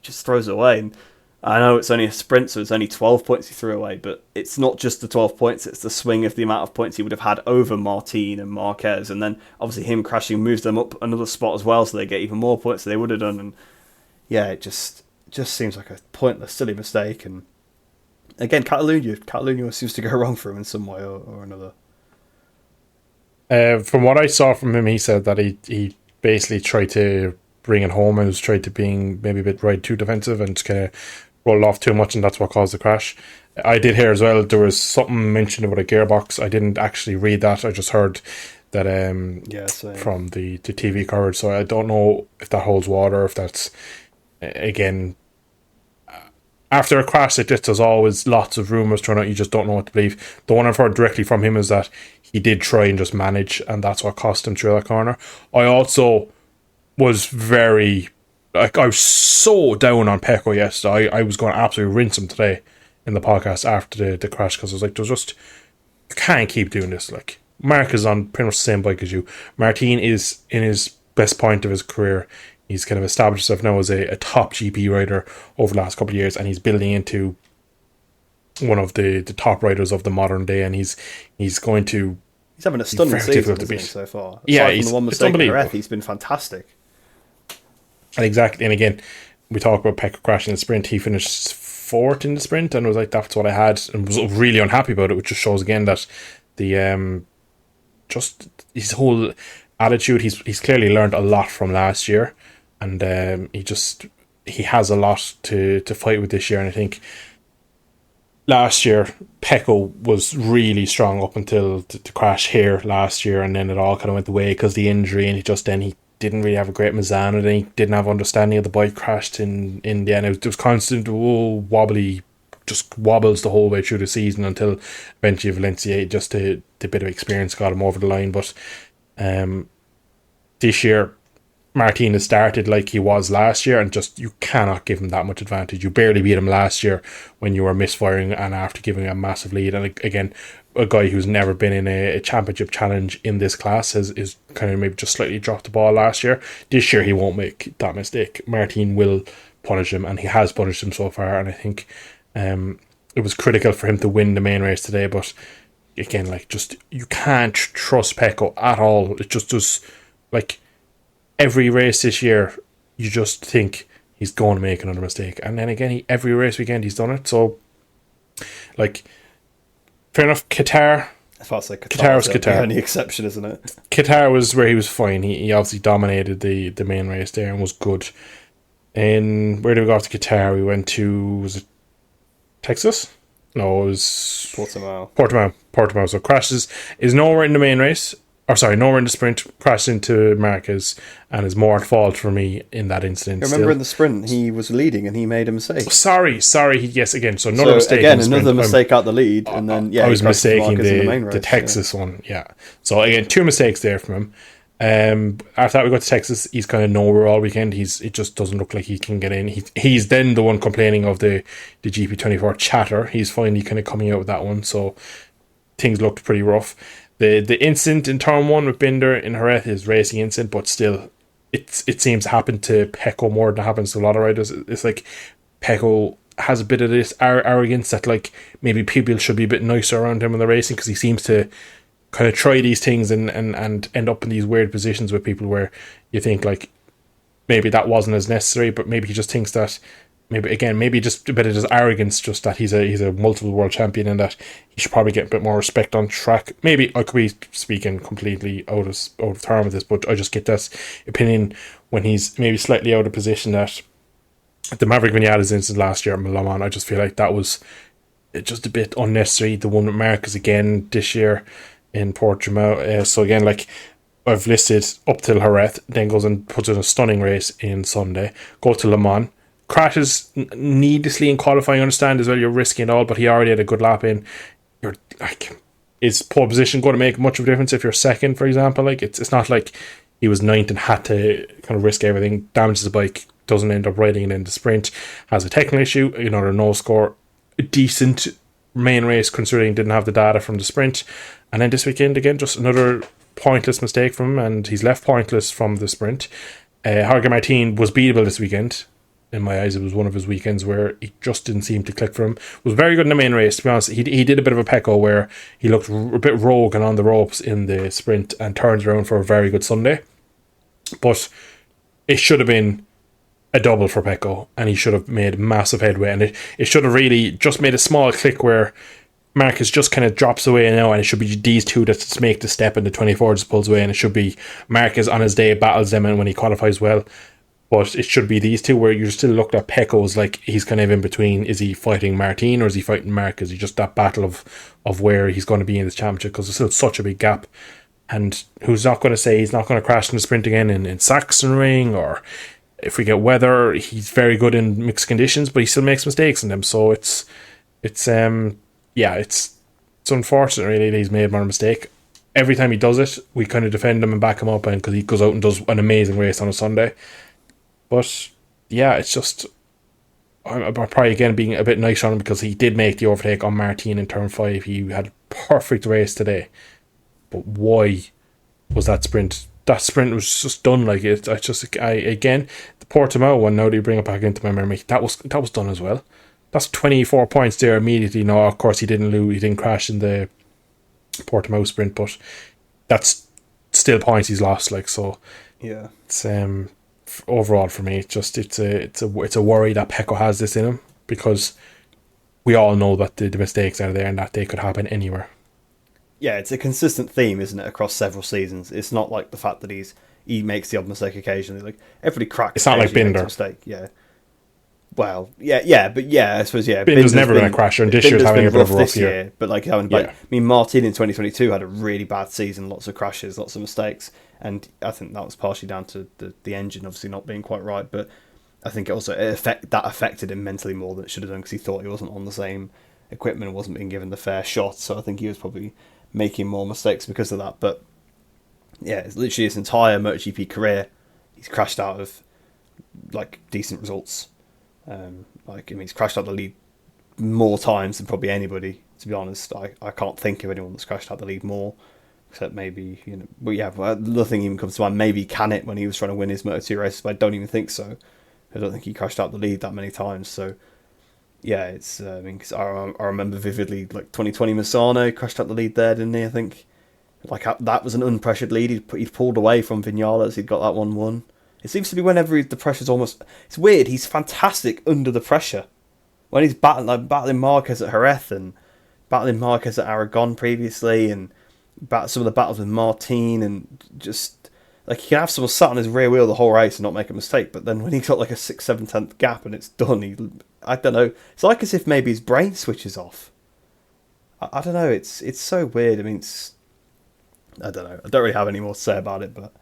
just throws it away. And I know it's only a sprint, so it's only 12 points he threw away. But it's not just the 12 points; it's the swing of the amount of points he would have had over Martin and Marquez, and then obviously him crashing moves them up another spot as well, so they get even more points than they would have done. And yeah, it just seems like a pointless, silly mistake. And again, Catalunya seems to go wrong for him in some way or another. From what I saw from him, he said that he basically tried to bring it home and was tried to being maybe a bit too defensive and just kind of rolled off too much, and that's what caused the crash. I did hear as well there was something mentioned about a gearbox. I didn't actually read that. I just heard that from the TV coverage. So I don't know if that holds water, if that's again. After a crash like this, there's always lots of rumours thrown out. You just don't know what to believe. The one I've heard directly from him is that he did try and just manage, and that's what cost him through that corner. I also was I was so down on Pecco yesterday. I was going to absolutely rinse him today in the podcast after the crash, because I was like, you can't keep doing this. Like, Mark is on pretty much the same bike as you. Martin is in his best point of his career. He's kind of established himself now as a top GP rider over the last couple of years, and he's building into one of the top riders of the modern day, and he's going to He's having a stunning very season, difficult to isn't he, beat. so far? Yeah, Aside from the one it's mistake in unbelievable. Jerez, he's been fantastic. And exactly, and again, we talk about Pecco crashing in the sprint. He finished fourth in the sprint, and was like, that's what I had, and was really unhappy about it, which just shows again that the just his whole attitude. He's clearly learned a lot from last year, and he has a lot to fight with this year. And I think last year Pecco was really strong up until the crash here last year, and then it all kind of went away because the injury, and he didn't really have a great Mizan, and then he didn't have understanding of the bike, crashed in the end. It was constant wobbly, just wobbles the whole way through the season until eventually Valencia, just the bit of experience got him over the line. But this year Martin has started like he was last year, and just you cannot give him that much advantage. You barely beat him last year when you were misfiring and after giving a massive lead. And again, a guy who's never been in a championship challenge in this class is kind of maybe just slightly dropped the ball last year. This year he won't make that mistake. Martin will punish him, and he has punished him so far. And I think it was critical for him to win the main race today. But again, like, just you can't trust Pecco at all. It just does, like, every race this year, you just think he's going to make another mistake. And then again, every race weekend he's done it. So, like, fair enough, Qatar. I thought like Qatar was Qatar. The only exception, isn't it? Qatar was where he was fine. He obviously dominated the main race there and was good. And where did we go after Qatar? We went to, was it Texas? No, it was Portimao. So crashes is nowhere in the main race. Or sorry, nowhere in the sprint. Crashed into Marquez, and is more at fault for me in that incident. In the sprint, he was leading and he made a mistake. Sorry. Yes, again. So another mistake. Again, another mistake out the lead, and then I was mistaking the Texas one. Yeah. So again, two mistakes there from him. After that, we got to Texas. He's kind of nowhere all weekend. It just doesn't look like he can get in. He's then the one complaining of the GP24 chatter. He's finally kind of coming out with that one. So things looked pretty rough. The incident in turn one with Binder in Jerez is racing incident, but still, it seems to happen to Pecco more than it happens to a lot of riders. It's like Pecco has a bit of this arrogance that, like, maybe people should be a bit nicer around him in the racing, because he seems to kind of try these things and end up in these weird positions with people where you think, like, maybe that wasn't as necessary, but maybe he just thinks that maybe just a bit of his arrogance, just that he's a multiple world champion and that he should probably get a bit more respect on track. Maybe I could be speaking completely out of term with this, but I just get that opinion when he's maybe slightly out of position. That the Maverick Vinales incident last year at Le Mans, I just feel like that was just a bit unnecessary. The one with Marquez again this year in Portimao. So again, like, I've listed up till Jerez, then goes and puts in a stunning race in Sunday, go to Le Mans, crashes needlessly in qualifying. I understand as well, you're risking it all, but he already had a good lap in. You're like, is pole position going to make much of a difference if you're second, for example? Like, it's not like he was ninth and had to kind of risk everything, damages the bike, doesn't end up riding it in the sprint, has a technical issue, another no score. A decent main race considering didn't have the data from the sprint. And then this weekend again, just another pointless mistake from him, and he's left pointless from the sprint. Jorge Martin was beatable this weekend. In my eyes, it was one of his weekends where he just didn't seem to click for him. Was very good in the main race, to be honest. He did a bit of a Pecco where he looked a bit rogue and on the ropes in the sprint and turns around for a very good Sunday. But it should have been a double for Pecco, and he should have made massive headway. And it should have really just made a small click where Marcus just kind of drops away now, and it should be these two that make the step, and the 24 just pulls away, and it should be Marcus on his day battles them, and when he qualifies well. But it should be these two where you still looked at Pecco's, like, he's kind of in between. Is he fighting Martin or is he fighting Marcus? He's just that battle of where he's going to be in this championship, because there's still such a big gap. And who's not going to say he's not going to crash in the sprint again in Sachsenring, or if we get weather, he's very good in mixed conditions, but he still makes mistakes in them. So it's unfortunate really that he's made more mistake. Every time he does it, we kind of defend him and back him up, and because he goes out and does an amazing race on a Sunday. But yeah, it's just, I'm probably again being a bit nice on him because he did make the overtake on Martin in turn 5. He had a perfect race today. But why was that sprint? That sprint was just done like it. Again, the Portimao one, now that you bring it back into my memory, that was done as well. That's 24 points there immediately. No, of course he didn't lose, he didn't crash in the Portimao sprint, but that's still points he's lost. Like, so, Yeah. it's overall for me, it's a worry that Pecco has this in him, because we all know that the mistakes are there and that they could happen anywhere. Yeah, it's a consistent theme, isn't it, across several seasons? It's not like the fact that he makes the odd mistake occasionally. Like, everybody cracks. It's not like Binder. Mistake. Yeah. Well, but I suppose, Binder's never been a crasher, and this year's having a bit of a rough year. But like, I mean, Martin in 2022 had a really bad season, lots of crashes, lots of mistakes, and I think that was partially down to the engine obviously not being quite right. But I think that affected him mentally more than it should have done, because he thought he wasn't on the same equipment and wasn't being given the fair shot. So I think he was probably making more mistakes because of that. But yeah, it's literally his entire MotoGP career, he's crashed out of like decent results. He's crashed out the lead more times than probably anybody, to be honest. I can't think of anyone that's crashed out the lead more, except maybe, nothing even comes to mind. Maybe Canet when he was trying to win his Moto2 races, but I don't even think so. I don't think he crashed out the lead that many times. So yeah, it's cause I remember vividly, like 2020 Misano crashed out the lead there, didn't he? I think that was an unpressured lead. He'd pulled away from Vinales. He'd got that 1-1. It seems to be whenever the pressure's almost... It's weird, he's fantastic under the pressure. When he's battling Marquez at Jerez and battling Marquez at Aragon previously, and some of the battles with Martin, and just... Like, he can have someone sat on his rear wheel the whole race and not make a mistake, but then when he's got like a 6-7 gap and it's done, I don't know. It's like as if maybe his brain switches off. I don't know, it's so weird. I mean, I don't know. I don't really have any more to say about it, but...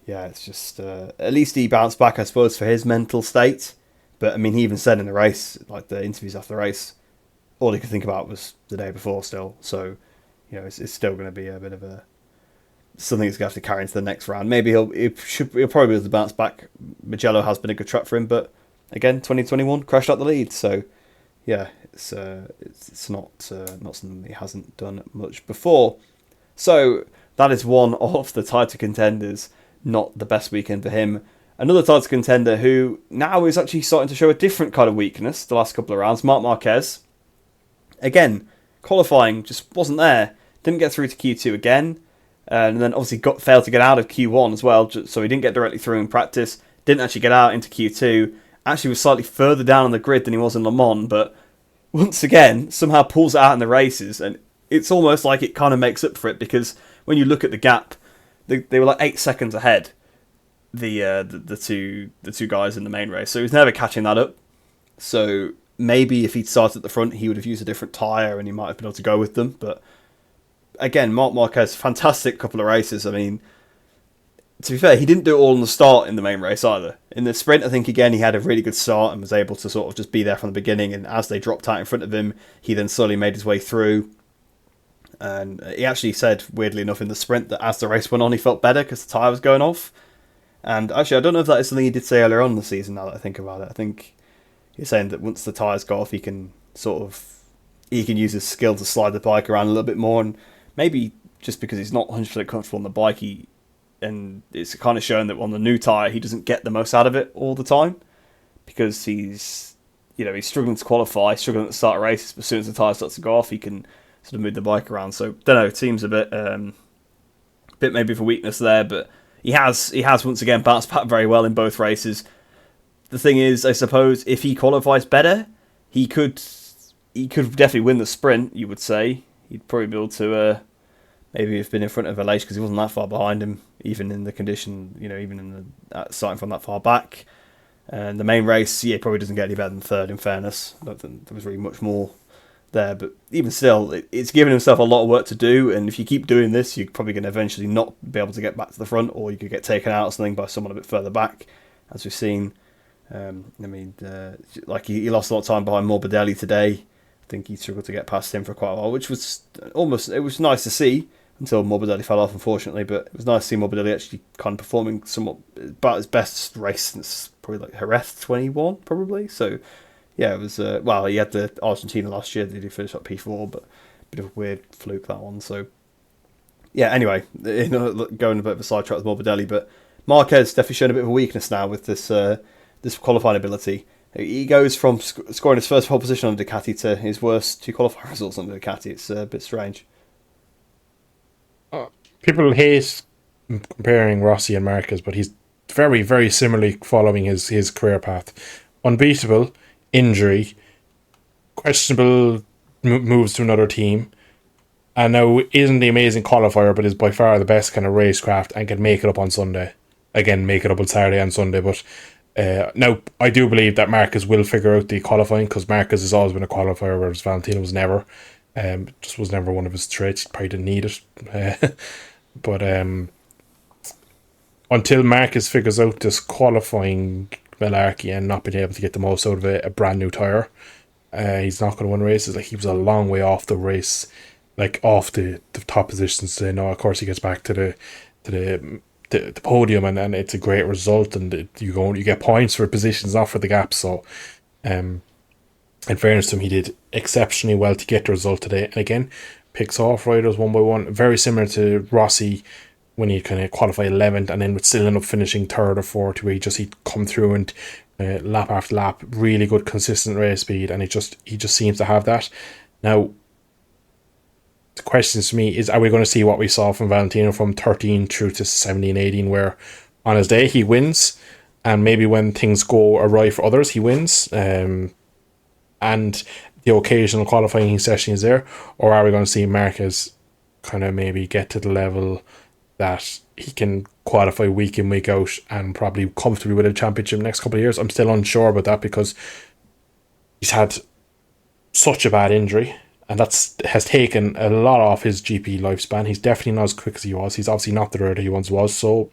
Yeah, it's just... at least he bounced back, I suppose, for his mental state. But, I mean, he even said in the race, like the interviews after the race, all he could think about was the day before still. So, it's still going to be a bit of something that's going to have to carry into the next round. Maybe he'll probably be able to bounce back. Mugello has been a good track for him, but, again, 2021, crashed out the lead. So, yeah, it's not something he hasn't done much before. So, that is one of the title contenders. Not the best weekend for him. Another title contender who now is actually starting to show a different kind of weakness the last couple of rounds, Marc Marquez. Again, qualifying just wasn't there. Didn't get through to Q2 again. And then obviously failed to get out of Q1 as well, so he didn't get directly through in practice. Didn't actually get out into Q2. Actually was slightly further down on the grid than he was in Le Mans, but once again, somehow pulls it out in the races. And it's almost like it kind of makes up for it, because when you look at the gap, they were like 8 seconds ahead, the two guys in the main race. So he was never catching that up. So maybe if he'd started at the front, he would have used a different tyre and he might have been able to go with them. But again, Marc Marquez, fantastic couple of races. I mean, to be fair, he didn't do it all in the start in the main race either. In the sprint, I think, again, he had a really good start and was able to sort of just be there from the beginning. And as they dropped out in front of him, he then slowly made his way through. And he actually said, weirdly enough, in the sprint that as the race went on, he felt better because the tyre was going off. And actually, I don't know if that is something he did say earlier on in the season, now that I think about it. I think he's saying that once the tyres go off, he can use his skill to slide the bike around a little bit more. And maybe just because he's not 100% comfortable on the bike, and it's kind of shown that on the new tyre, he doesn't get the most out of it all the time. Because he's struggling to qualify, struggling to start races, but as soon as the tyre starts to go off, he can sort of move the bike around. So, don't know, it seems a bit maybe of a weakness there, but he has once again bounced back very well in both races. The thing is, I suppose, if he qualifies better, he could definitely win the sprint, you would say. He'd probably be able to maybe have been in front of Aleix because he wasn't that far behind him, even in the condition, even in the starting from that far back. And the main race, he probably doesn't get any better than third, in fairness. I don't think there was really much more there, but even still, it's given himself a lot of work to do, and if you keep doing this, you're probably going to eventually not be able to get back to the front, or you could get taken out or something by someone a bit further back, as we've seen. He lost a lot of time behind Morbidelli today. I think he struggled to get past him for quite a while, which was it was nice to see, until Morbidelli fell off, unfortunately, but it was nice to see Morbidelli actually kind of performing somewhat about his best race since probably like Jerez 21, probably, so yeah, it was, he had the Argentina last year, they did finish up P4, but a bit of a weird fluke, that one. So, yeah, anyway, going a bit of a sidetrack with Morbidelli, but Marquez definitely shown a bit of a weakness now with this qualifying ability. He goes from scoring his first pole position on Ducati to his worst two qualifying results on Ducati. It's a bit strange. people hate comparing Rossi and Marquez, but he's very, very similarly following his career path. Unbeatable, injury, questionable moves to another team, and now isn't the amazing qualifier, but is by far the best kind of racecraft and can make it up on Sunday. Again, make it up on Saturday and Sunday, but now I do believe that Marquez will figure out the qualifying, because Marquez has always been a qualifier, whereas Valentino was never. Just was never one of his traits. He probably didn't need it. But until Marquez figures out this qualifying malarkey and not being able to get the most out of a brand new tyre, he's not going to win races. Like, he was a long way off the race, like off the top positions. So, no, of course he gets back to the podium, and it's a great result, and you get points for positions, not for the gap. So, in fairness to him, he did exceptionally well to get the result today. And again, picks off riders one by one, very similar to Rossi when he kind of qualified 11th and then would still end up finishing 3rd or 4th, where he'd come through and lap after lap, really good consistent race speed, and he just seems to have that. Now, the question to me is, are we going to see what we saw from Valentino from 13 through to 17, 18, where on his day he wins, and maybe when things go awry for others, he wins, and the occasional qualifying session is there? Or are we going to see Marquez kind of maybe get to the level that he can qualify week in, week out, and probably comfortably win a championship next couple of years? I'm still unsure about that, because he's had such a bad injury, and has taken a lot off his GP lifespan. He's definitely not as quick as he was. He's obviously not the rider he once was, so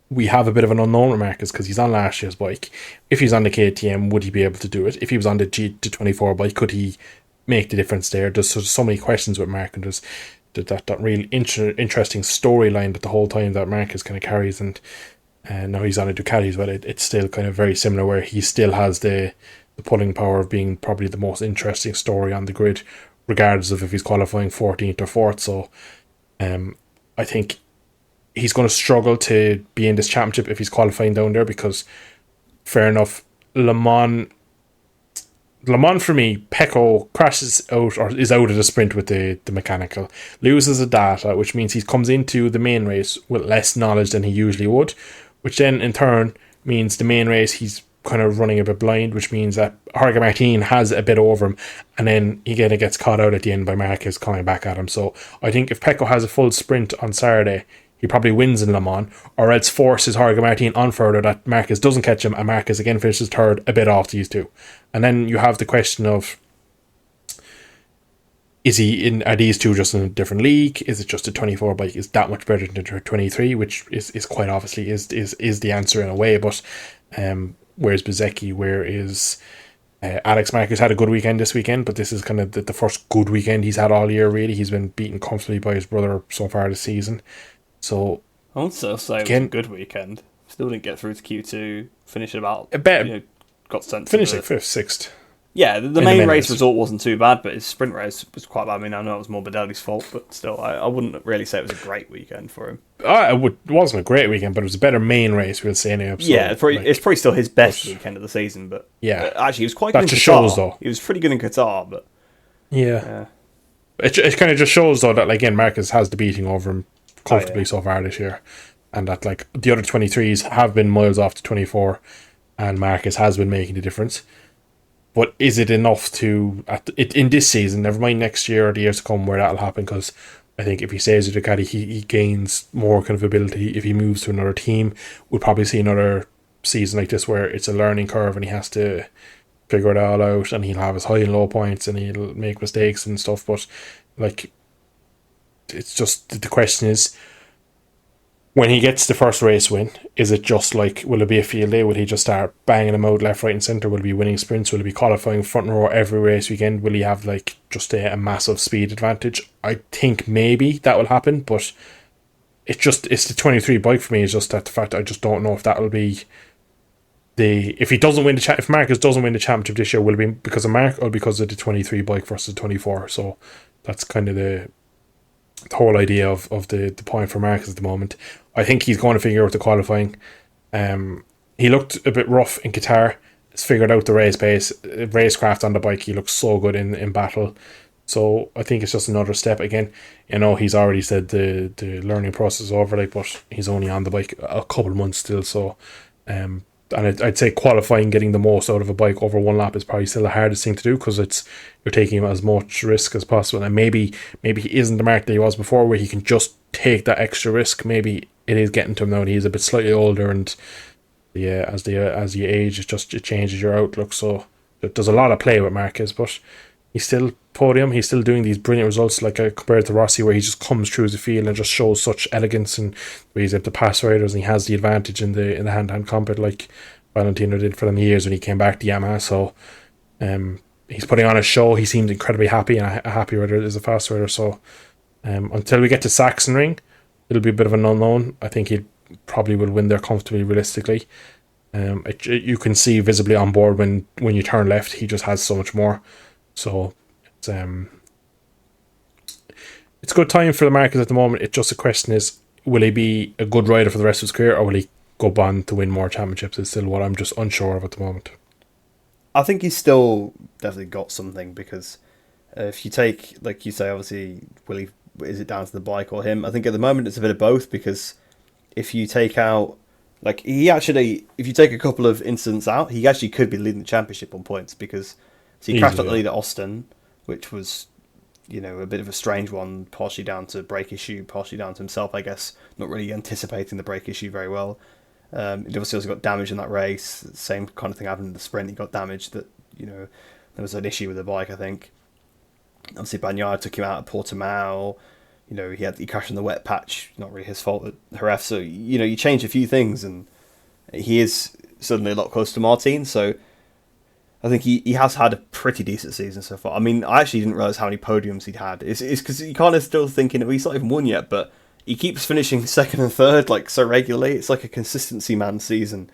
we have a bit of an unknown with Marquez, because he's on last year's bike. If he's on the KTM, would he be able to do it? If he was on the G24 bike, could he make the difference there? There's so many questions with Mark, and there's that really interesting storyline that the whole time that Marquez kind of carries, and now he's on a Ducati as well. It's still kind of very similar, where he still has the pulling power of being probably the most interesting story on the grid, regardless of if he's qualifying 14th or 4th. So I think he's going to struggle to be in this championship if he's qualifying down there, because fair enough, Le Mans for me, Pecco crashes out or is out of the sprint with the mechanical, loses the data, which means he comes into the main race with less knowledge than he usually would, which then in turn means the main race he's kind of running a bit blind, which means that Jorge Martin has a bit over him, and then he kind of gets caught out at the end by Marquez coming back at him. So I think if Pecco has a full sprint on Saturday, he probably wins in Le Mans, or else forces Jorge Martin on further that Marquez doesn't catch him, and Marquez again finishes 3rd, a bit off these two. And then you have the question of, are these two just in a different league? Is it just a 24 bike is that much better than the 23, which is quite obviously is the answer in a way. But where's Bezzecchi? Where is Alex Marquez? Had a good weekend this weekend, but this is kind of the first good weekend he's had all year, really. He's been beaten comfortably by his brother so far this season. So I won't say it was a good weekend. Still didn't get through to Q2. Finished about got sent. Finishing 5th, 6th. Yeah, the main race result wasn't too bad, but his sprint race was quite bad. I mean, I know it was Morbidelli's fault, but still, I wouldn't really say it was a great weekend for him. It wasn't a great weekend, but it was a better main race, we'll say. Anyway, yeah, it's probably still his best weekend of the season, but yeah, actually, he was quite good in Qatar. Shows, though. He was pretty good in Qatar, but yeah. It kind of just shows, though, that again, Marquez has the beating over him comfortably so far this year, and that like the other 23s have been miles off the 24, and Marquez has been making the difference. But is it enough to in this season? Never mind next year or the years to come where that'll happen, because I think if he stays with Ducati, he gains more kind of ability. If he moves to another team, we'll probably see another season like this where it's a learning curve and he has to figure it all out, and he'll have his high and low points and he'll make mistakes and stuff. But like, it's just the question is, when he gets the first race win, is it just like, will it be a field day? Will he just start banging them out left, right and centre? Will he be winning sprints? Will he be qualifying front row every race weekend? Will he have like just a massive speed advantage? I think maybe that will happen, but it's the 23 bike for me. Is just that the fact that I just don't know if that will be if he doesn't win if Marquez doesn't win the championship this year, will it be because of Mark or because of the 23 bike versus 24? So that's kind of the whole idea of the point for Marquez at the moment. I think he's going to figure out the qualifying. He looked a bit rough in Qatar. He's figured out the race pace, racecraft on the bike. He looks so good in battle. So I think it's just another step. Again, he's already said the learning process is over, like, but he's only on the bike a couple of months still. So, and I'd say qualifying, getting the most out of a bike over one lap is probably still the hardest thing to do, because you're taking as much risk as possible. And maybe he isn't the mark that he was before, where he can just take that extra risk. Maybe it is getting to him now, and he's a bit slightly older, and as you age, it changes your outlook. So there's a lot of play with Marquez, but he's still podium. He's still doing these brilliant results, like compared to Rossi, where he just comes through the field and just shows such elegance, and where he's able to pass riders, and he has the advantage in the hand-to-hand combat, like Valentino did for them years when he came back to Yamaha. So he's putting on a show. He seems incredibly happy, and a happy rider is a fast rider. So until we get to Sachsenring, it'll be a bit of an unknown. I think he probably will win there comfortably, realistically. You can see visibly on board when you turn left, he just has so much more. So it's good time for the Marquez at the moment. It's just a question is, will he be a good rider for the rest of his career, or will he go on to win more championships? Is still what I'm just unsure of at the moment. I think he's still definitely got something, because if you take, like you say, obviously, is it down to the bike or him? I think at the moment it's a bit of both, because if you take out, like, if you take a couple of incidents out, he actually could be leading the championship on points, because he crashed at the lead at Austin, which was, a bit of a strange one, partially down to brake issue, partially down to himself, I guess, not really anticipating the brake issue very well. He obviously also got damaged in that race. Same kind of thing happened in the sprint. He got damaged that, there was an issue with the bike, I think. Obviously, Bagnaia took him out at Portimao. He crashed in the wet patch. Not really his fault at Jerez. So, you change a few things, and he is suddenly a lot closer to Martin. So, I think he has had a pretty decent season so far. I mean, I actually didn't realise how many podiums he'd had. It's because you kind of still thinking, well, he's not even won yet, but he keeps finishing second and third, like, so regularly. It's like a consistency man season.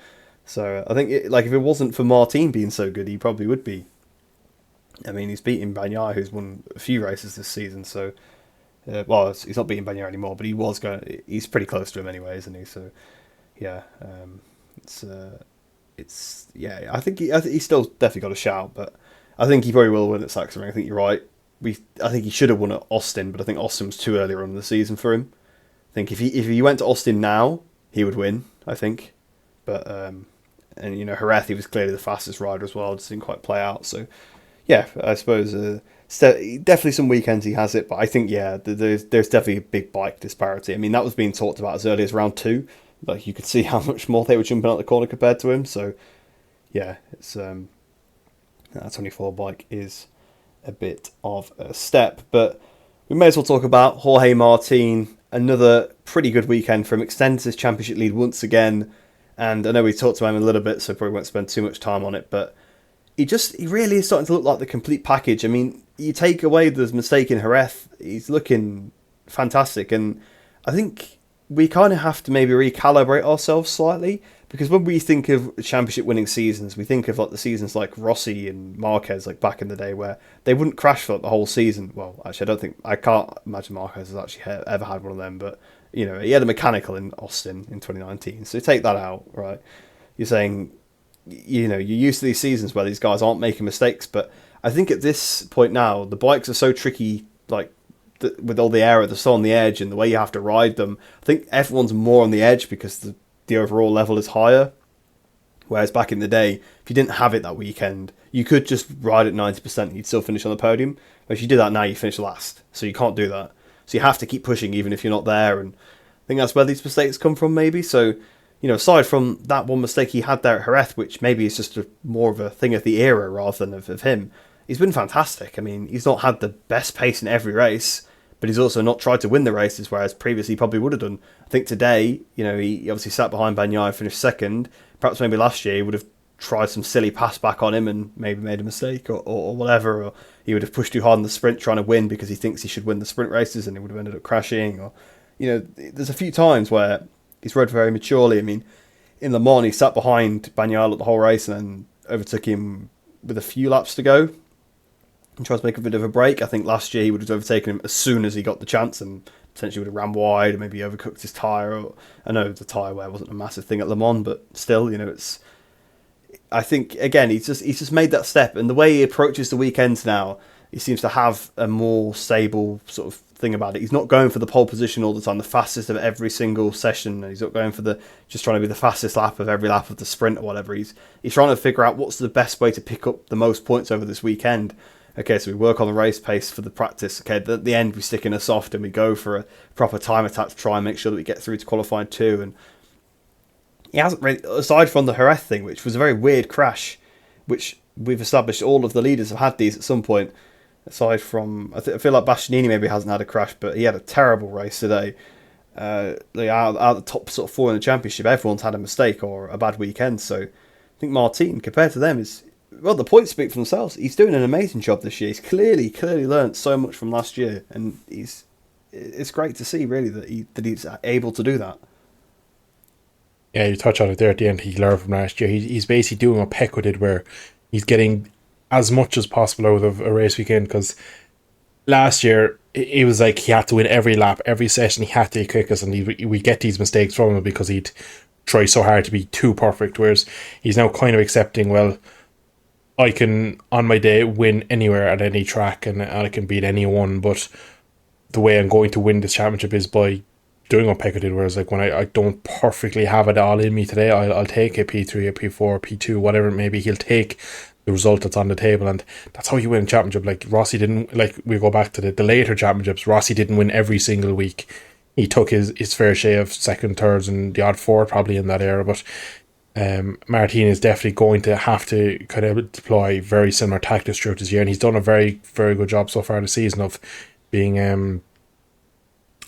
So I think, if it wasn't for Martin being so good, he probably would be. I mean, he's beating Bagnaia, who's won a few races this season. So, he's not beating Bagnaia anymore, but he's pretty close to him anyway, isn't he? So, yeah, I think he's still definitely got a shout, but I think he probably will win at Sachsenring. I think you're right. I think he should have won at Austin, but I think Austin was too early on in the season for him. I think if he went to Austin now, he would win, I think. But Jerez, he was clearly the fastest rider as well. It just didn't quite play out. So yeah, I suppose definitely some weekends he has it, but I think there's definitely a big bike disparity. I mean, that was being talked about as early as round 2. Like, you could see how much more they were jumping out the corner compared to him. So yeah, it's that 24 bike is a bit of a step. But we may as well talk about Jorge Martin. Another pretty good weekend for him. Extends his championship lead once again. And I know we talked about him a little bit, so probably won't spend too much time on it. But he really is starting to look like the complete package. I mean, you take away the mistake in Jerez, he's looking fantastic. And I think we kind of have to maybe recalibrate ourselves slightly, because when we think of championship winning seasons, we think of like the seasons like Rossi and Marquez, like back in the day, where they wouldn't crash for like the whole season. Well, actually, I can't imagine Marquez has actually ever had one of them, but he had a mechanical in Austin in 2019. So take that out, right? You're saying, you're used to these seasons where these guys aren't making mistakes, but I think at this point now, the bikes are so tricky, like, with all the air, they're still on the edge, and the way you have to ride them. I think everyone's more on the edge because the overall level is higher. Whereas back in the day, if you didn't have it that weekend, you could just ride at 90% and you'd still finish on the podium. But if you do that now, you finish last. So you can't do that. So you have to keep pushing even if you're not there. And I think that's where these mistakes come from, maybe. So, aside from that one mistake he had there at Jerez, which maybe is just more of a thing of the era rather than of him, he's been fantastic. I mean, he's not had the best pace in every race, but he's also not tried to win the races, whereas previously he probably would have done. I think today, he obviously sat behind Bagnaia, finished second. Perhaps maybe last year he would have tried some silly pass back on him and maybe made a mistake or whatever, or he would have pushed too hard in the sprint trying to win because he thinks he should win the sprint races and he would have ended up crashing. Or, there's a few times where he's rode very maturely. I mean, in Le Mans, he sat behind Bagnaia the whole race and then overtook him with a few laps to go and tried to make a bit of a break. I think last year he would have overtaken him as soon as he got the chance and potentially would have ran wide, or maybe overcooked his tyre. I know the tyre wear wasn't a massive thing at Le Mans, but still, I think, again, he's just made that step, and the way he approaches the weekends now, he seems to have a more stable sort of thing about it. He's not going for the pole position all the time, the fastest of every single session. He's not going for just trying to be the fastest lap of every lap of the sprint or whatever. He's trying to figure out what's the best way to pick up the most points over this weekend. Okay, so we work on the race pace for the practice. Okay, at the end we stick in a soft and we go for a proper time attack to try and make sure that we get through to qualifying 2. And he hasn't really, aside from the Jerez thing, which was a very weird crash, which we've established all of the leaders have had these at some point. Aside from, I feel like Bastianini maybe hasn't had a crash, but he had a terrible race today. Out of the top sort of 4 in the championship, everyone's had a mistake or a bad weekend. So I think Martin, compared to them, the points speak for themselves. He's doing an amazing job this year. He's clearly learned so much from last year, and it's great to see really that he's able to do that. Yeah, you touch on it there at the end. He learned from last year. He's basically doing what Pecco did, where he's getting as much as possible out of a race weekend, because last year it was like he had to win every lap, every session. He had to be quickest, and we get these mistakes from him because he'd try so hard to be too perfect, whereas he's now kind of accepting, well, I can on my day win anywhere at any track and I can beat anyone, but the way I'm going to win this championship is by doing what Pecco did, whereas like when I don't perfectly have it all in me today, I'll take a P3, a P4, P2, whatever it may be. He'll take the result that's on the table, and that's how you win a championship. Like Rossi didn't, like we go back to the later championships, Rossi didn't win every single week. He took his fair share of second, thirds, and the odd 4 probably in that era, but Martin is definitely going to have to kind of deploy very similar tactics throughout this year, and he's done a very, very good job so far this season of being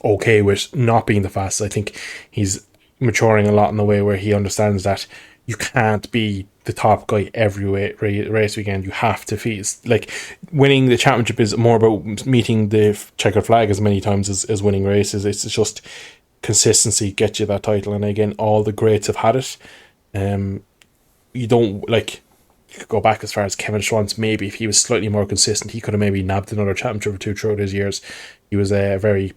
okay with not being the fastest. I think he's maturing a lot in the way where he understands that you can't be the top guy every race weekend. You have to face, like, winning the championship is more about meeting the checkered flag as many times as winning races. It's just consistency gets you that title, and again, all the greats have had it. You don't, like, you could go back as far as Kevin Schwantz. Maybe if he was slightly more consistent, he could have maybe nabbed another championship or 2 throughout his years. He was a very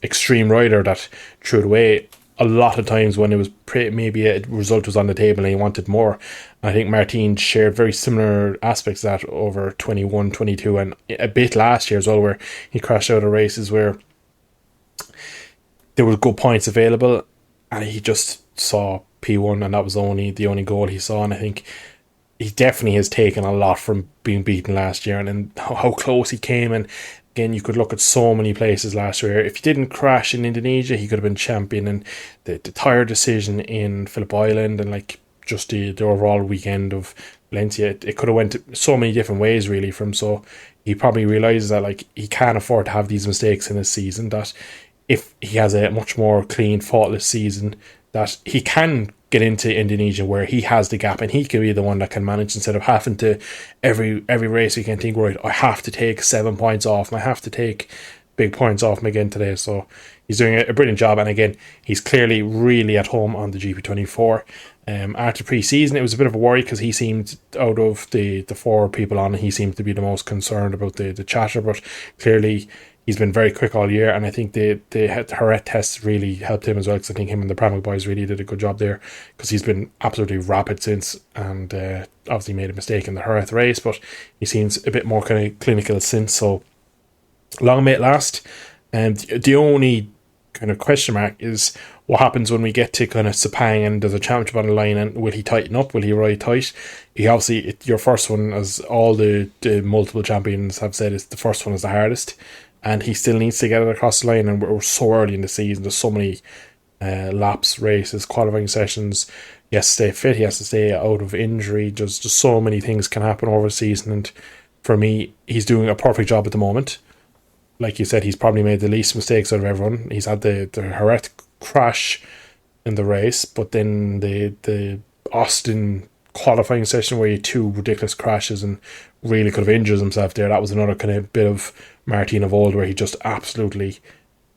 extreme rider that threw it away a lot of times when it was maybe a result was on the table and he wanted more. And I think Martin shared very similar aspects of that over 21, 22, and a bit last year as well, where he crashed out of races where there were good points available and he just saw P1 and that was the only goal he saw. And I think he definitely has taken a lot from being beaten last year, and then how close he came. And again, you could look at so many places last year. If he didn't crash in Indonesia, he could have been champion. And the tyre decision in Phillip Island, and like just the overall weekend of Valencia, it could have went so many different ways really from. So he probably realises that like he can't afford to have these mistakes in his season, that if he has a much more clean, faultless season, that he can get into Indonesia where he has the gap and he can be the one that can manage, instead of having to every race we can think, right, I have to take 7 points off and I have to take big points off him again today. So he's doing a brilliant job, and again, he's clearly really at home on the GP24. After pre-season, it was a bit of a worry because he seemed, out of the 4 people on, he seemed to be the most concerned about the chatter, but clearly he's been very quick all year, and I think the Jerez tests really helped him as well, because I think him and the Pramag boys really did a good job there, because he's been absolutely rapid since, and obviously made a mistake in the Jerez race, but he seems a bit more kind of clinical since. So long may it last. And the only kind of question mark is what happens when we get to kind of Sepang and there's a championship on the line, and will he tighten up? Will he ride tight? He obviously, your first one, as all the multiple champions have said, is the first one is the hardest, and he still needs to get it across the line, and we're so early in the season. There's so many laps, races, qualifying sessions. He has to stay fit, he has to stay out of injury. There's just so many things can happen over the season, and for me, he's doing a perfect job at the moment. Like you said, he's probably made the least mistakes out of everyone. He's had the Jerez crash in the race, but then the Austin qualifying session where he had 2 ridiculous crashes and really could have injured himself there. That was another kind of bit of Martin of old, where he just absolutely,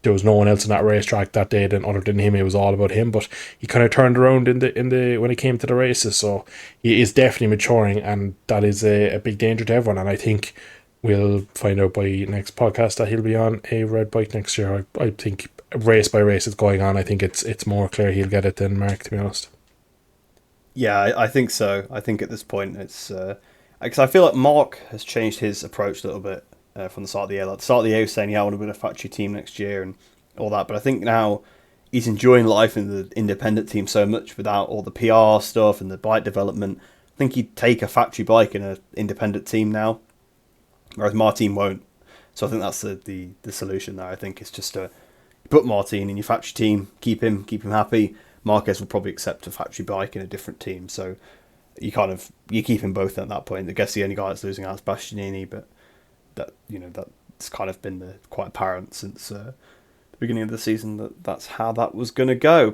there was no one else in that racetrack that day other than him. It was all about him, but he kind of turned around in the when it came to the races. So he is definitely maturing, and that is a big danger to everyone. And I think we'll find out by next podcast that he'll be on a red bike next year. I think race by race is going on. I think it's more clear he'll get it than Mark, to be honest. Yeah, I think so. I think at this point it's Because I feel like Mark has changed his approach a little bit from the start of the year. Like the start of the year, he was saying, "Yeah, I want to win a factory team next year," and all that. But I think now he's enjoying life in the independent team so much without all the PR stuff and the bike development. I think he'd take a factory bike in an independent team now, whereas Martin won't. So I think that's the solution there. I think it's just to put Martin in your factory team, keep him happy. Marquez will probably accept a factory bike in a different team. So you keep them both at that point. I guess the only guy that's losing out is Bastianini, but that's kind of been quite apparent since the beginning of the season that's how that was going to go.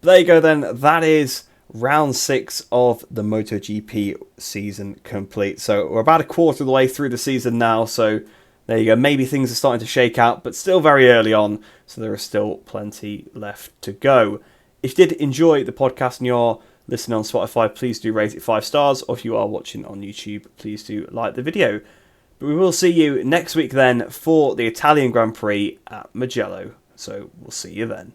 But there you go then. That is round 6 of the MotoGP season complete. So we're about a quarter of the way through the season now. So there you go. Maybe things are starting to shake out, but still very early on. So there is still plenty left to go. If you did enjoy the podcast and you're listening on Spotify, please do rate it 5 stars. Or if you are watching on YouTube, please do like the video. But we will see you next week then for the Italian Grand Prix at Mugello. So we'll see you then.